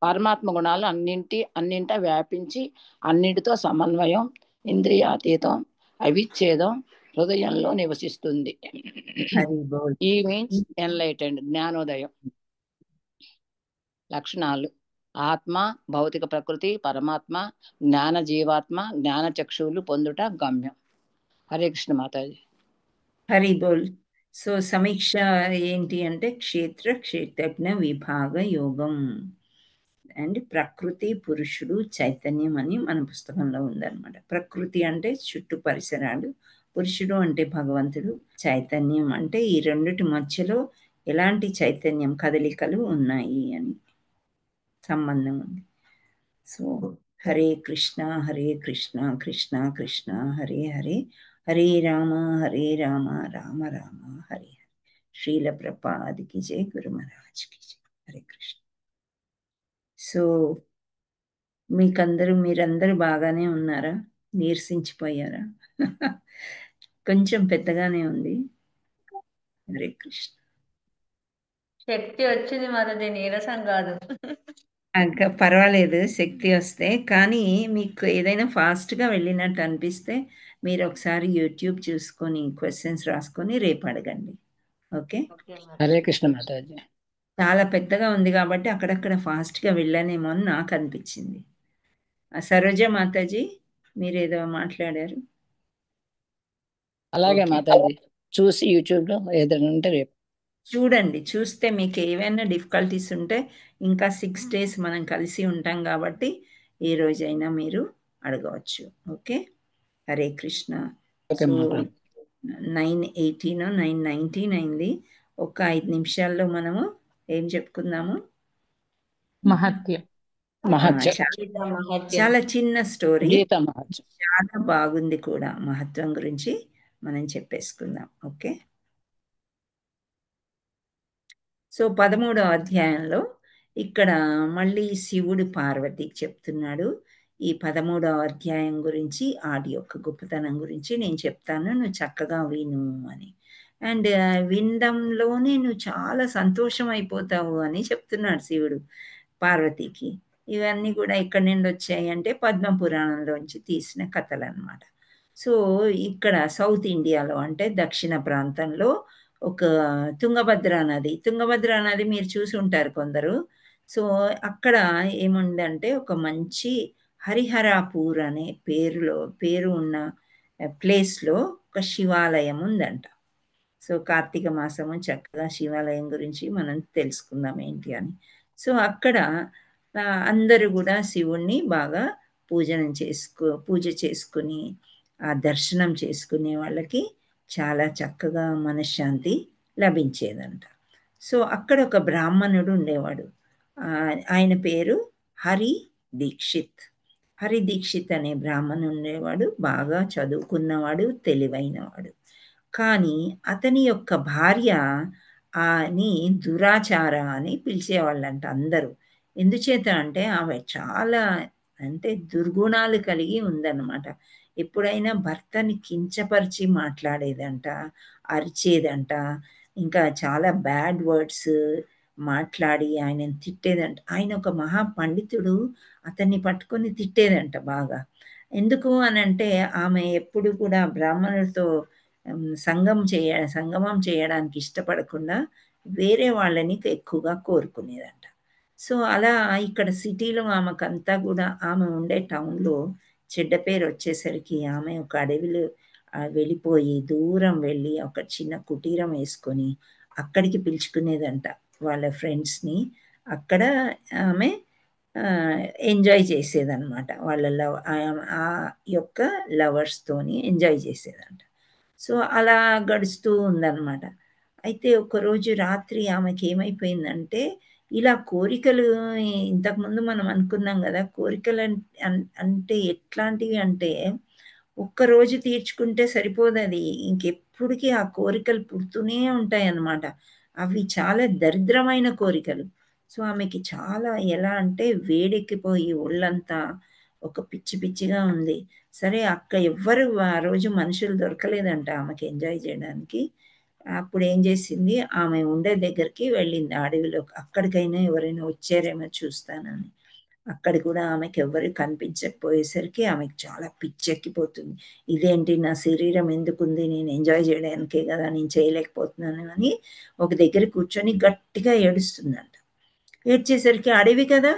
Speaker 5: పరమాత్మ గుణాలు అన్నింటా వ్యాపించి అన్నిటితో సమన్వయం, ఇంద్రియాతీతం, అవిచ్ఛేదం, హృదయంలో నివసిస్తుంది. ఈ మీన్స్ ఎన్లైటెండ్, జ్ఞానోదయం. లక్షణాలు: ఆత్మ, భౌతిక ప్రకృతి, పరమాత్మ, జ్ఞాన జీవాత్మ, జ్ఞాన చక్షువులు పొందుట గమ్యం. హరే కృష్ణ మాతాజీ.
Speaker 1: హరి బోల్. సో సమీక్ష ఏంటి అంటే క్షేత్రజ్ఞ విభాగ యోగం అండ్ ప్రకృతి, పురుషుడు, చైతన్యం అని మన పుస్తకంలో ఉందన్నమాట. ప్రకృతి అంటే చుట్టూ పరిసరాలు, పురుషుడు అంటే భగవంతుడు, చైతన్యం అంటే ఈ రెండిటి మధ్యలో ఎలాంటి చైతన్యం కదలికలు ఉన్నాయి అని సంబంధం ఉంది. సో హరే కృష్ణ కృష్ణ కృష్ణ హరే హరే, హరే రామ రామ రామ హరే హరే. శ్రీల ప్రభుపాదికి జై, గురు మహారాజ్కి జై. హరే కృష్ణ. సో మీరందరూ బాగానే ఉన్నారా? నీరసించిపోయారా? కొంచెం పెద్దగానే ఉంది. హరే కృష్ణ.
Speaker 3: శక్తి వచ్చింది మాది, నీరసం కాదు.
Speaker 1: పర్వాలేదు, శక్తి వస్తే. కానీ మీకు ఏదైనా ఫాస్ట్గా వెళ్ళినట్టు అనిపిస్తే మీరు ఒకసారి యూట్యూబ్ చూసుకొని క్వశ్చన్స్ రాసుకొని రేపు అడగండి. ఓకే.
Speaker 5: హరే కృష్ణ మాతాజీ.
Speaker 1: చాలా పెద్దగా ఉంది కాబట్టి అక్కడక్కడ ఫాస్ట్గా వెళ్ళానేమో అని నాకు అనిపించింది. సరోజ మాతాజీ, మీరేదో మాట్లాడారు.
Speaker 5: అలాగే మాతాజీ, చూసి యూట్యూబ్లో ఏదైనా ఉంటే రేపు
Speaker 1: చూడండి. చూస్తే మీకు ఏవైనా డిఫికల్టీస్ ఉంటే ఇంకా 6 days మనం కలిసి ఉంటాం కాబట్టి ఏ రోజైనా మీరు అడగవచ్చు. ఓకే. హరే కృష్ణ. సో 9:18 9:19 అయింది. ఒక 5 నిమిషాల్లో మనము ఏం చెప్పుకుందాము?
Speaker 6: మహత్యం.
Speaker 1: చాలా చిన్న స్టోరీ,
Speaker 5: మహత్యం
Speaker 1: చాలా బాగుంది కూడా. మహత్వం గురించి మనం చెప్పేసుకుందాం. ఓకే. సో 13వ అధ్యాయంలో ఇక్కడ మళ్ళీ శివుడు పార్వతికి చెప్తున్నాడు. ఈ 13వ అధ్యాయం గురించి, ఆడి యొక్క గొప్పతనం గురించి నేను చెప్తాను, నువ్వు చక్కగా విను అని. అండ్ వినడంలోనే నువ్వు చాలా సంతోషం అయిపోతావు అని చెప్తున్నాడు శివుడు పార్వతికి. ఇవన్నీ కూడా ఎక్కడి నుండి వచ్చాయి అంటే పద్మపురాణంలోంచి తీసిన కథలు అన్నమాట. సో ఇక్కడ సౌత్ ఇండియాలో అంటే దక్షిణ ప్రాంతంలో ఒక తుంగభద్ర నది మీరు చూసి ఉంటారు కొందరు. సో అక్కడ ఏముందంటే ఒక మంచి హరిహరాపూర్ అనే పేరు ఉన్న ప్లేస్లో ఒక శివాలయం ఉందంట. సో కార్తీక మాసము చక్కగా శివాలయం గురించి మనం తెలుసుకుందాం ఏంటి అని. సో అక్కడ అందరూ కూడా శివుణ్ణి బాగా పూజ చేసుకుని ఆ దర్శనం చేసుకునే వాళ్ళకి చాలా చక్కగా మనశ్శాంతి లభించేదంట. సో అక్కడ ఒక బ్రాహ్మణుడు ఉండేవాడు. ఆయన పేరు హరి దీక్షిత్ అనే బ్రాహ్మణుడు ఉండేవాడు. బాగా చదువుకున్నవాడు, తెలివైనవాడు. కానీ అతని యొక్క భార్య అని దురాచార అని పిలిచేవాళ్ళంట అందరూ. ఎందుచేత అంటే ఆమె చాలా దుర్గుణాలు కలిగి ఉందన్నమాట. ఎప్పుడైనా భర్తని కించపరిచి మాట్లాడేదంట, అరిచేదంట, ఇంకా చాలా బ్యాడ్ వర్డ్స్ మాట్లాడి ఆయనను తిట్టేదంట. ఆయన ఒక మహాపండితుడు, అతన్ని పట్టుకొని తిట్టేదంట బాగా. ఎందుకు అనంటే ఆమె ఎప్పుడు కూడా బ్రాహ్మణులతో సంగమం చేయడానికి ఇష్టపడకుండా వేరే వాళ్ళని ఎక్కువగా కోరుకునేదంట. సో అలా ఇక్కడ సిటీలో ఆమెకంతా కూడా ఆమె ఉండే టౌన్లో చెడ్డ పేరు వచ్చేసరికి ఆమె ఒక అడవిలో వెళ్ళిపోయి దూరం వెళ్ళి ఒక చిన్న కుటీరం వేసుకొని అక్కడికి పిలుచుకునేదంట వాళ్ళ ఫ్రెండ్స్ని. అక్కడ ఆమె ఎంజాయ్ చేసేదన్నమాట వాళ్ళ ఆ యొక్క లవర్స్తోని ఎంజాయ్ చేసేదంట. సో అలా గడుస్తూ ఉందన్నమాట. అయితే ఒకరోజు రాత్రి ఆమెకి ఏమైపోయిందంటే ఇలా కోరికలు ఇంతకుముందు మనం అనుకున్నాం కదా, కోరికలు అంటే ఎట్లాంటివి అంటే ఒక్కరోజు తీర్చుకుంటే సరిపోదది, ఇంకెప్పటికీ ఆ కోరికలు పుడుతూనే ఉంటాయన్నమాట. అవి చాలా దరిద్రమైన కోరికలు. సో ఆమెకి చాలా ఎలా అంటే వేడెక్కిపోయి ఒళ్ళంతా ఒక పిచ్చి పిచ్చిగా ఉంది. సరే ఎవ్వరు ఆ రోజు మనుషులు దొరకలేదంట ఆమెకి ఎంజాయ్ చేయడానికి. అప్పుడు ఏం చేసింది, ఆమె ఉండే దగ్గరికి వెళ్ళింది అడవిలో. అక్కడికైనా ఎవరైనా వచ్చారేమో చూస్తానని. అక్కడ కూడా ఆమెకి ఎవ్వరు కనిపించకపోయేసరికి ఆమెకు చాలా పిచ్చెక్కిపోతుంది. ఇదేంటి, నా శరీరం ఎందుకుంది, నేను ఎంజాయ్ చేయడానికే కదా, నేను చేయలేకపోతున్నాను అని ఒక దగ్గర కూర్చొని గట్టిగా ఏడుస్తుందంట. ఏడ్చేసరికి అడవి కదా,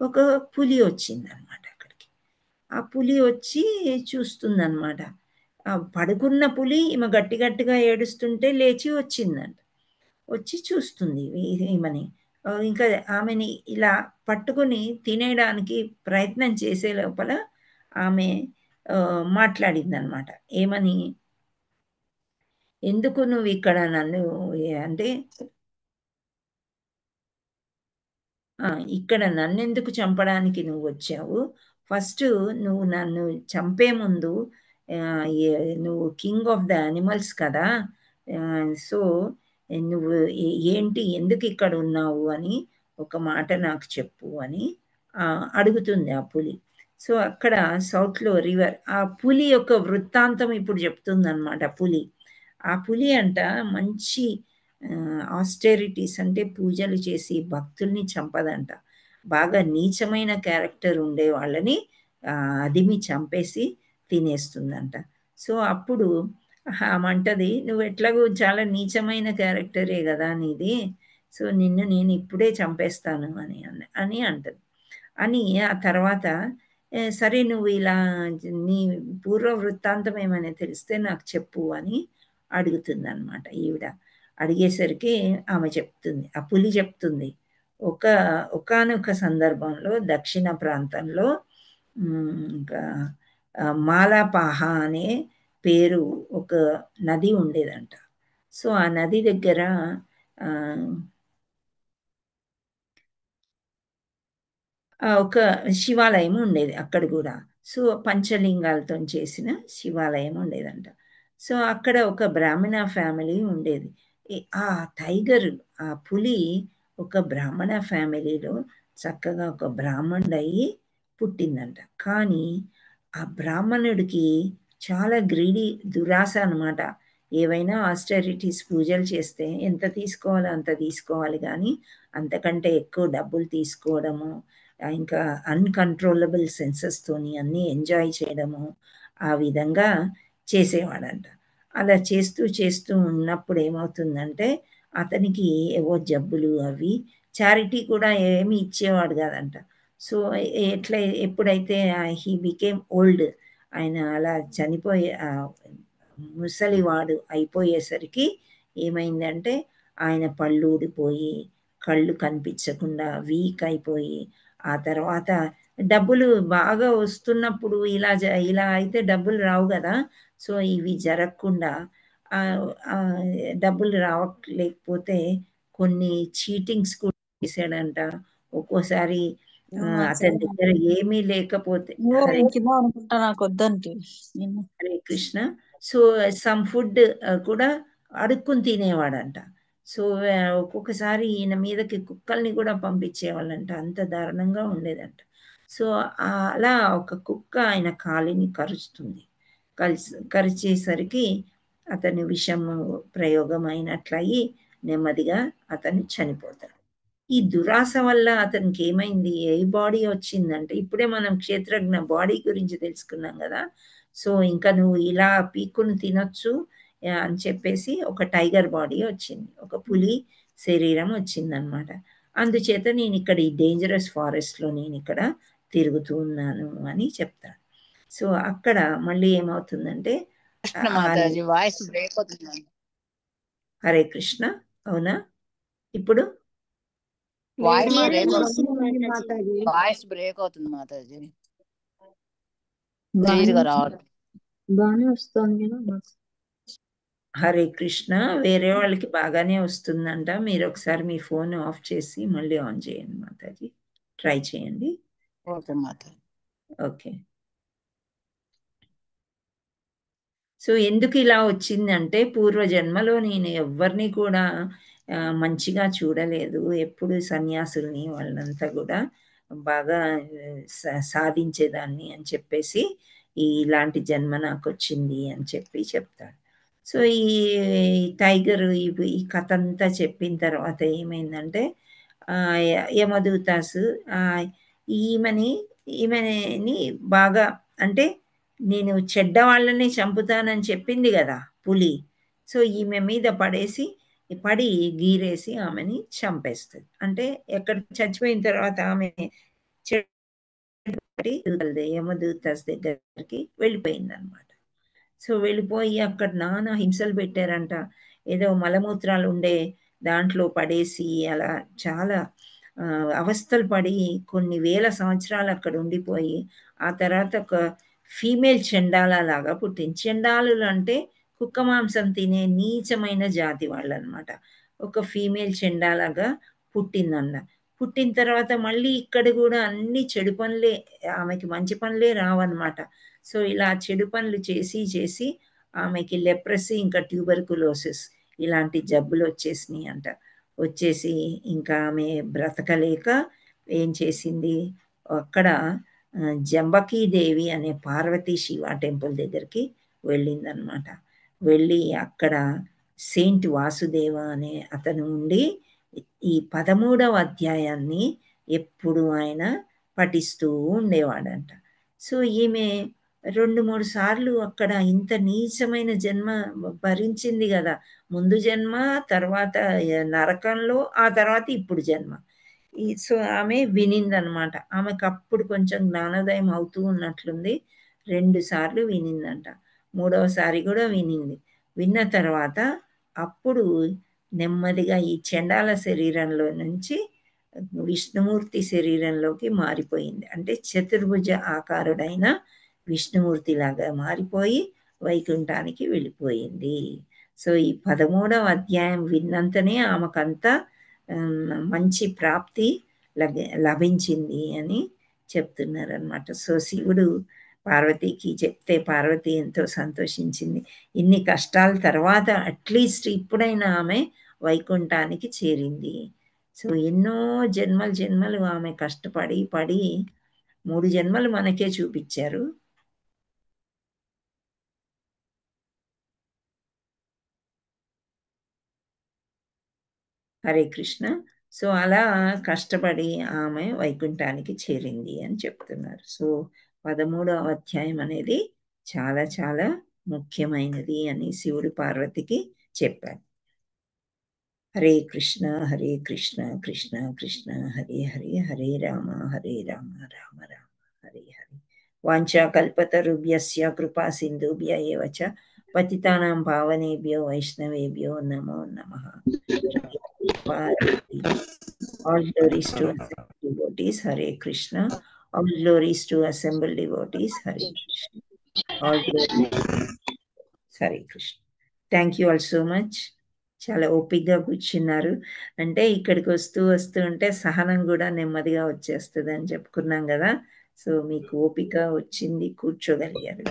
Speaker 1: ఒక పులి వచ్చిందనమాట అక్కడికి. ఆ పులి వచ్చి చూస్తుందన్నమాట. పడుకున్న పులి ఈమె గట్టిగా ఏడుస్తుంటే లేచి వచ్చిందంట. వచ్చి చూస్తుంది ఈమెని. ఇంకా ఆమెని ఇలా పట్టుకుని తినేయడానికి ప్రయత్నం చేసే లోపల ఆమె మాట్లాడిందనమాట. ఏమని, ఎందుకు నువ్వు ఇక్కడ నన్ను అంటే ఇక్కడ నన్నెందుకు చంపడానికి నువ్వు వచ్చావు? ఫస్ట్ నువ్వు నన్ను చంపే ముందు నువ్వు కింగ్ ఆఫ్ ద యానిమల్స్ కదా, సో నువ్వు ఏంటి, ఎందుకు ఇక్కడ ఉన్నావు అని ఒక మాట నాకు చెప్పు అని అడుగుతుంది ఆ పులి. సో అక్కడ సౌత్లో రివర్, ఆ పులి యొక్క వృత్తాంతం ఇప్పుడు చెప్తుందన్నమాట పులి. ఆ పులి అంట మంచి ఆస్టెరిటీస్ అంటే పూజలు చేసి భక్తుల్ని చంపదంట. బాగా నీచమైన క్యారెక్టర్ ఉండే వాళ్ళని అదిమి చంపేసి తినేస్తుందంట. సో అప్పుడు ఆమంటది, నువ్వు ఎట్లాగో చాలా నీచమైన క్యారెక్టరే కదా నీది, సో నిన్ను నేను ఇప్పుడే చంపేస్తాను అని అంటది. అని ఆ తర్వాత సరే నువ్వు ఇలా నీ పూర్వ వృత్తాంతం ఏమైనా తెలిస్తే నాకు చెప్పు అని అడుగుతుందన్నమాట ఈవిడ. అడిగేసరికి ఆమె చెప్తుంది, ఆ పులి చెప్తుంది, ఒకానొక సందర్భంలో దక్షిణ ప్రాంతంలో మాలాపాహ అనే పేరు ఒక నది ఉండేదంట. సో ఆ నది దగ్గర ఒక శివాలయం ఉండేది అక్కడ కూడా. సో పంచలింగాలతో చేసిన శివాలయం ఉండేదంట. సో అక్కడ ఒక బ్రాహ్మణ ఫ్యామిలీ ఉండేది. ఆ టైగర్, ఆ పులి ఒక బ్రాహ్మణ ఫ్యామిలీలో చక్కగా ఒక బ్రాహ్మణుడయి పుట్టిందంట. కానీ ఆ బ్రాహ్మణుడికి చాలా గ్రీడీ, దురాశ అనమాట. ఏవైనా ఆస్టెరిటీస్ పూజలు చేస్తే ఎంత తీసుకోవాలో అంత తీసుకోవాలి, కానీ అంతకంటే ఎక్కువ డబ్బులు తీసుకోవడము, ఇంకా అన్కంట్రోలబుల్ సెన్సెస్తోని అన్నీ ఎంజాయ్ చేయడము, ఆ విధంగా చేసేవాడంట. అలా చేస్తూ ఉన్నప్పుడు ఏమవుతుందంటే అతనికి ఏవో జబ్బులు, అవి చారిటీ కూడా ఏమి ఇచ్చేవాడు కాదంట. సో ఎప్పుడైతే హీ బికేమ్ ఓల్డ్, ఆయన అలా చనిపోయే ముసలివాడు అయిపోయేసరికి ఏమైందంటే ఆయన పళ్ళు ఊడిపోయి, కళ్ళు కనిపించకుండా వీక్ అయిపోయి, ఆ తర్వాత డబ్బులు బాగా వస్తున్నప్పుడు ఇలా అయితే డబ్బులు రావు కదా, సో ఇవి జరగకుండా డబ్బులు రావలేకపోతే కొన్ని చీటింగ్స్ కూడా చేశాడంట. ఒక్కోసారి అతని దగ్గర ఏమీ లేకపోతే, Hare Krishna, so some food కూడా అడుక్కుని తినేవాడంట. సో ఒక్కొక్కసారి ఈయన మీదకి కుక్కల్ని కూడా పంపించేవాళ్ళంట, అంత దారుణంగా ఉండేదంట. సో అలా ఒక కుక్క ఆయన కాలిని కరుస్తుంది. కరిచేసరికి అతని విషము ప్రయోగం అయినట్లయి నెమ్మదిగా అతను చనిపోతాడు. ఈ దురాశ వల్ల అతనికి ఏమైంది, ఏ బాడీ వచ్చిందంటే, ఇప్పుడే మనం క్షేత్రజ్ఞ బాడీ గురించి తెలుసుకున్నాం కదా. సో ఇంకా నువ్వు ఇలా పీక్కుని తినొచ్చు, అని చెప్పేసి ఒక టైగర్ బాడీ వచ్చింది, ఒక పులి శరీరం వచ్చిందనమాట. అందుచేత నేను ఇక్కడ ఈ డేంజరస్ ఫారెస్ట్లో నేను ఇక్కడ తిరుగుతూ ఉన్నాను అని చెప్తాను. సో అక్కడ మళ్ళీ ఏమవుతుందంటే
Speaker 5: మాతాజీ వాయిస్ బ్రేక్ అవుతుంది.
Speaker 1: హరే కృష్ణ. అవునా? ఇప్పుడు
Speaker 5: వాయిస్
Speaker 4: Clear
Speaker 5: బ్రేక్
Speaker 4: గా
Speaker 5: అవుతుంది.
Speaker 4: వస్తుంది మాతాజీ.
Speaker 5: వాయిస్ బ్రేక్ అవుతుంది మాతాజీ, క్లియర్ గా రావట్లేదు.
Speaker 8: బాగానే వస్తుంది కదా.
Speaker 1: హరే కృష్ణ. వేరే వాళ్ళకి బాగానే వస్తుందంట. మీరు ఒకసారి మీ ఫోన్ ఆఫ్ చేసి మళ్ళీ ఆన్ చేయండి మాతాజీ, ట్రై చేయండి.
Speaker 5: ఓకే మాతాజీ.
Speaker 1: ఓకే. సో ఎందుకు ఇలా వచ్చిందంటే పూర్వజన్మలో నేను ఎవరిని కూడా మంచిగా చూడలేదు. ఎప్పుడు సన్యాసుల్ని వాళ్ళంతా కూడా బాగా సాధించేదాన్ని అని చెప్పేసి ఇలాంటి జన్మ నాకు వచ్చింది అని చెప్పి చెప్తాడు. సో ఈ టైగర్ ఈ కథ అంతా చెప్పిన తర్వాత ఏమైందంటే యమదూతాసు ఈమెని బాగా అంటే నేను చెడ్డ వాళ్ళని చంపుతానని చెప్పింది కదా పులి. సో ఈమె మీద పడి గీరేసి ఆమెని చంపేస్తుంది. అంటే ఎక్కడ చచ్చిపోయిన తర్వాత ఆమె యమదూతాస్ దగ్గరికి వెళ్ళిపోయింది అనమాట. సో వెళ్ళిపోయి అక్కడ నానా హింసలు పెట్టారంట. ఏదో మలమూత్రాలు ఉండే దాంట్లో పడేసి అలా చాలా అవస్థలు పడి కొన్ని వేల సంవత్సరాలు అక్కడ ఉండిపోయి ఆ తర్వాత ఒక ఫీమేల్ చెండాల లాగా పుట్టింది. చెండాలులు అంటే కుక్క మాంసం తినే నీచమైన జాతి వాళ్ళు అనమాట. ఒక ఫీమేల్ చెండాలాగా పుట్టిందన్న. పుట్టిన తర్వాత మళ్ళీ ఇక్కడ కూడా అన్ని చెడు పనులే, ఆమెకి మంచి పనులే రావన్నమాట. సో ఇలా చెడు పనులు చేసి ఆమెకి లెప్రసీ ఇంకా ట్యూబర్కులోసిస్ ఇలాంటి జబ్బులు వచ్చేసినాయి అంట. వచ్చేసి ఇంకా ఆమె బ్రతకలేక ఏం చేసింది, అక్కడ జంబకీదేవి అనే పార్వతీ శివ టెంపుల్ దగ్గరికి వెళ్ళిందనమాట. వెళ్ళి అక్కడ సెయింట్ వాసుదేవ అనే అతను ఉండి ఈ 13వ అధ్యాయాన్ని ఎప్పుడు ఆయన పఠిస్తూ ఉండేవాడంట. సో ఈమె 2-3 సార్లు అక్కడ ఇంత నీచమైన జన్మ భరించింది కదా, ముందు జన్మ, తర్వాత నరకంలో, ఆ తర్వాత ఇప్పుడు జన్మ. సో ఆమె వినిందనమాట. ఆమెకు అప్పుడు కొంచెం జ్ఞానోదయం అవుతూ ఉన్నట్లుంది. 2 సార్లు వినిందంట. 3వసారి కూడా వినింది. విన్న తర్వాత అప్పుడు నెమ్మదిగా ఈ చండాల శరీరంలో నుంచి విష్ణుమూర్తి శరీరంలోకి మారిపోయింది. అంటే చతుర్భుజ ఆకారుడైన విష్ణుమూర్తి లాగా మారిపోయి వైకుంఠానికి వెళ్ళిపోయింది. సో ఈ 13వ అధ్యాయం విన్నంతనే ఆమెకంతా మంచి ప్రాప్తి లభించింది అని చెప్తున్నారనమాట. సో శివుడు పార్వతీకి చెప్తే పార్వతి ఎంతో సంతోషించింది. ఇన్ని కష్టాల తర్వాత అట్లీస్ట్ ఇప్పుడైనా ఆమె వైకుంఠానికి చేరింది. సో ఎన్నో జన్మలు ఆమె కష్టపడి 3 జన్మలు మనకే చూపించారు. హరే కృష్ణ. సో అలా కష్టపడి ఆమె వైకుంఠానికి చేరింది అని చెప్తున్నారు. సో 13వ అధ్యాయం అనేది చాలా చాలా ముఖ్యమైనది అని శివుడు పార్వతికి చెప్పాడు. హరే కృష్ణ కృష్ణ కృష్ణ హరే హరే, హరే రామ రామ రామ హరే హరే. వాంఛా కల్పతరుభ్యస్య కృపా సింధుభ్య ఏవ చ పతితానాం పావనేభ్యో వైష్ణవేభ్యో నమో నమః. All glories to assembled devotees, Hare Krishna. All glories to assembled devotees, Hare Krishna. All glories, Hare Krishna. Thank you all so much. చాలా ఓపికగా కూర్చున్నారు. అంటే ఇక్కడికి వస్తూ ఉంటే సహనం కూడా నెమ్మదిగా వచ్చేస్తుంది అని చెప్పుకున్నాం కదా. సో మీకు ఓపిక వచ్చింది, కూర్చోగలిగారు.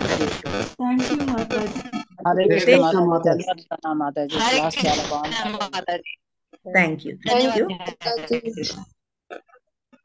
Speaker 5: మాతాజీ క్లాస్ చాలా బాగుంది.
Speaker 1: Thank you.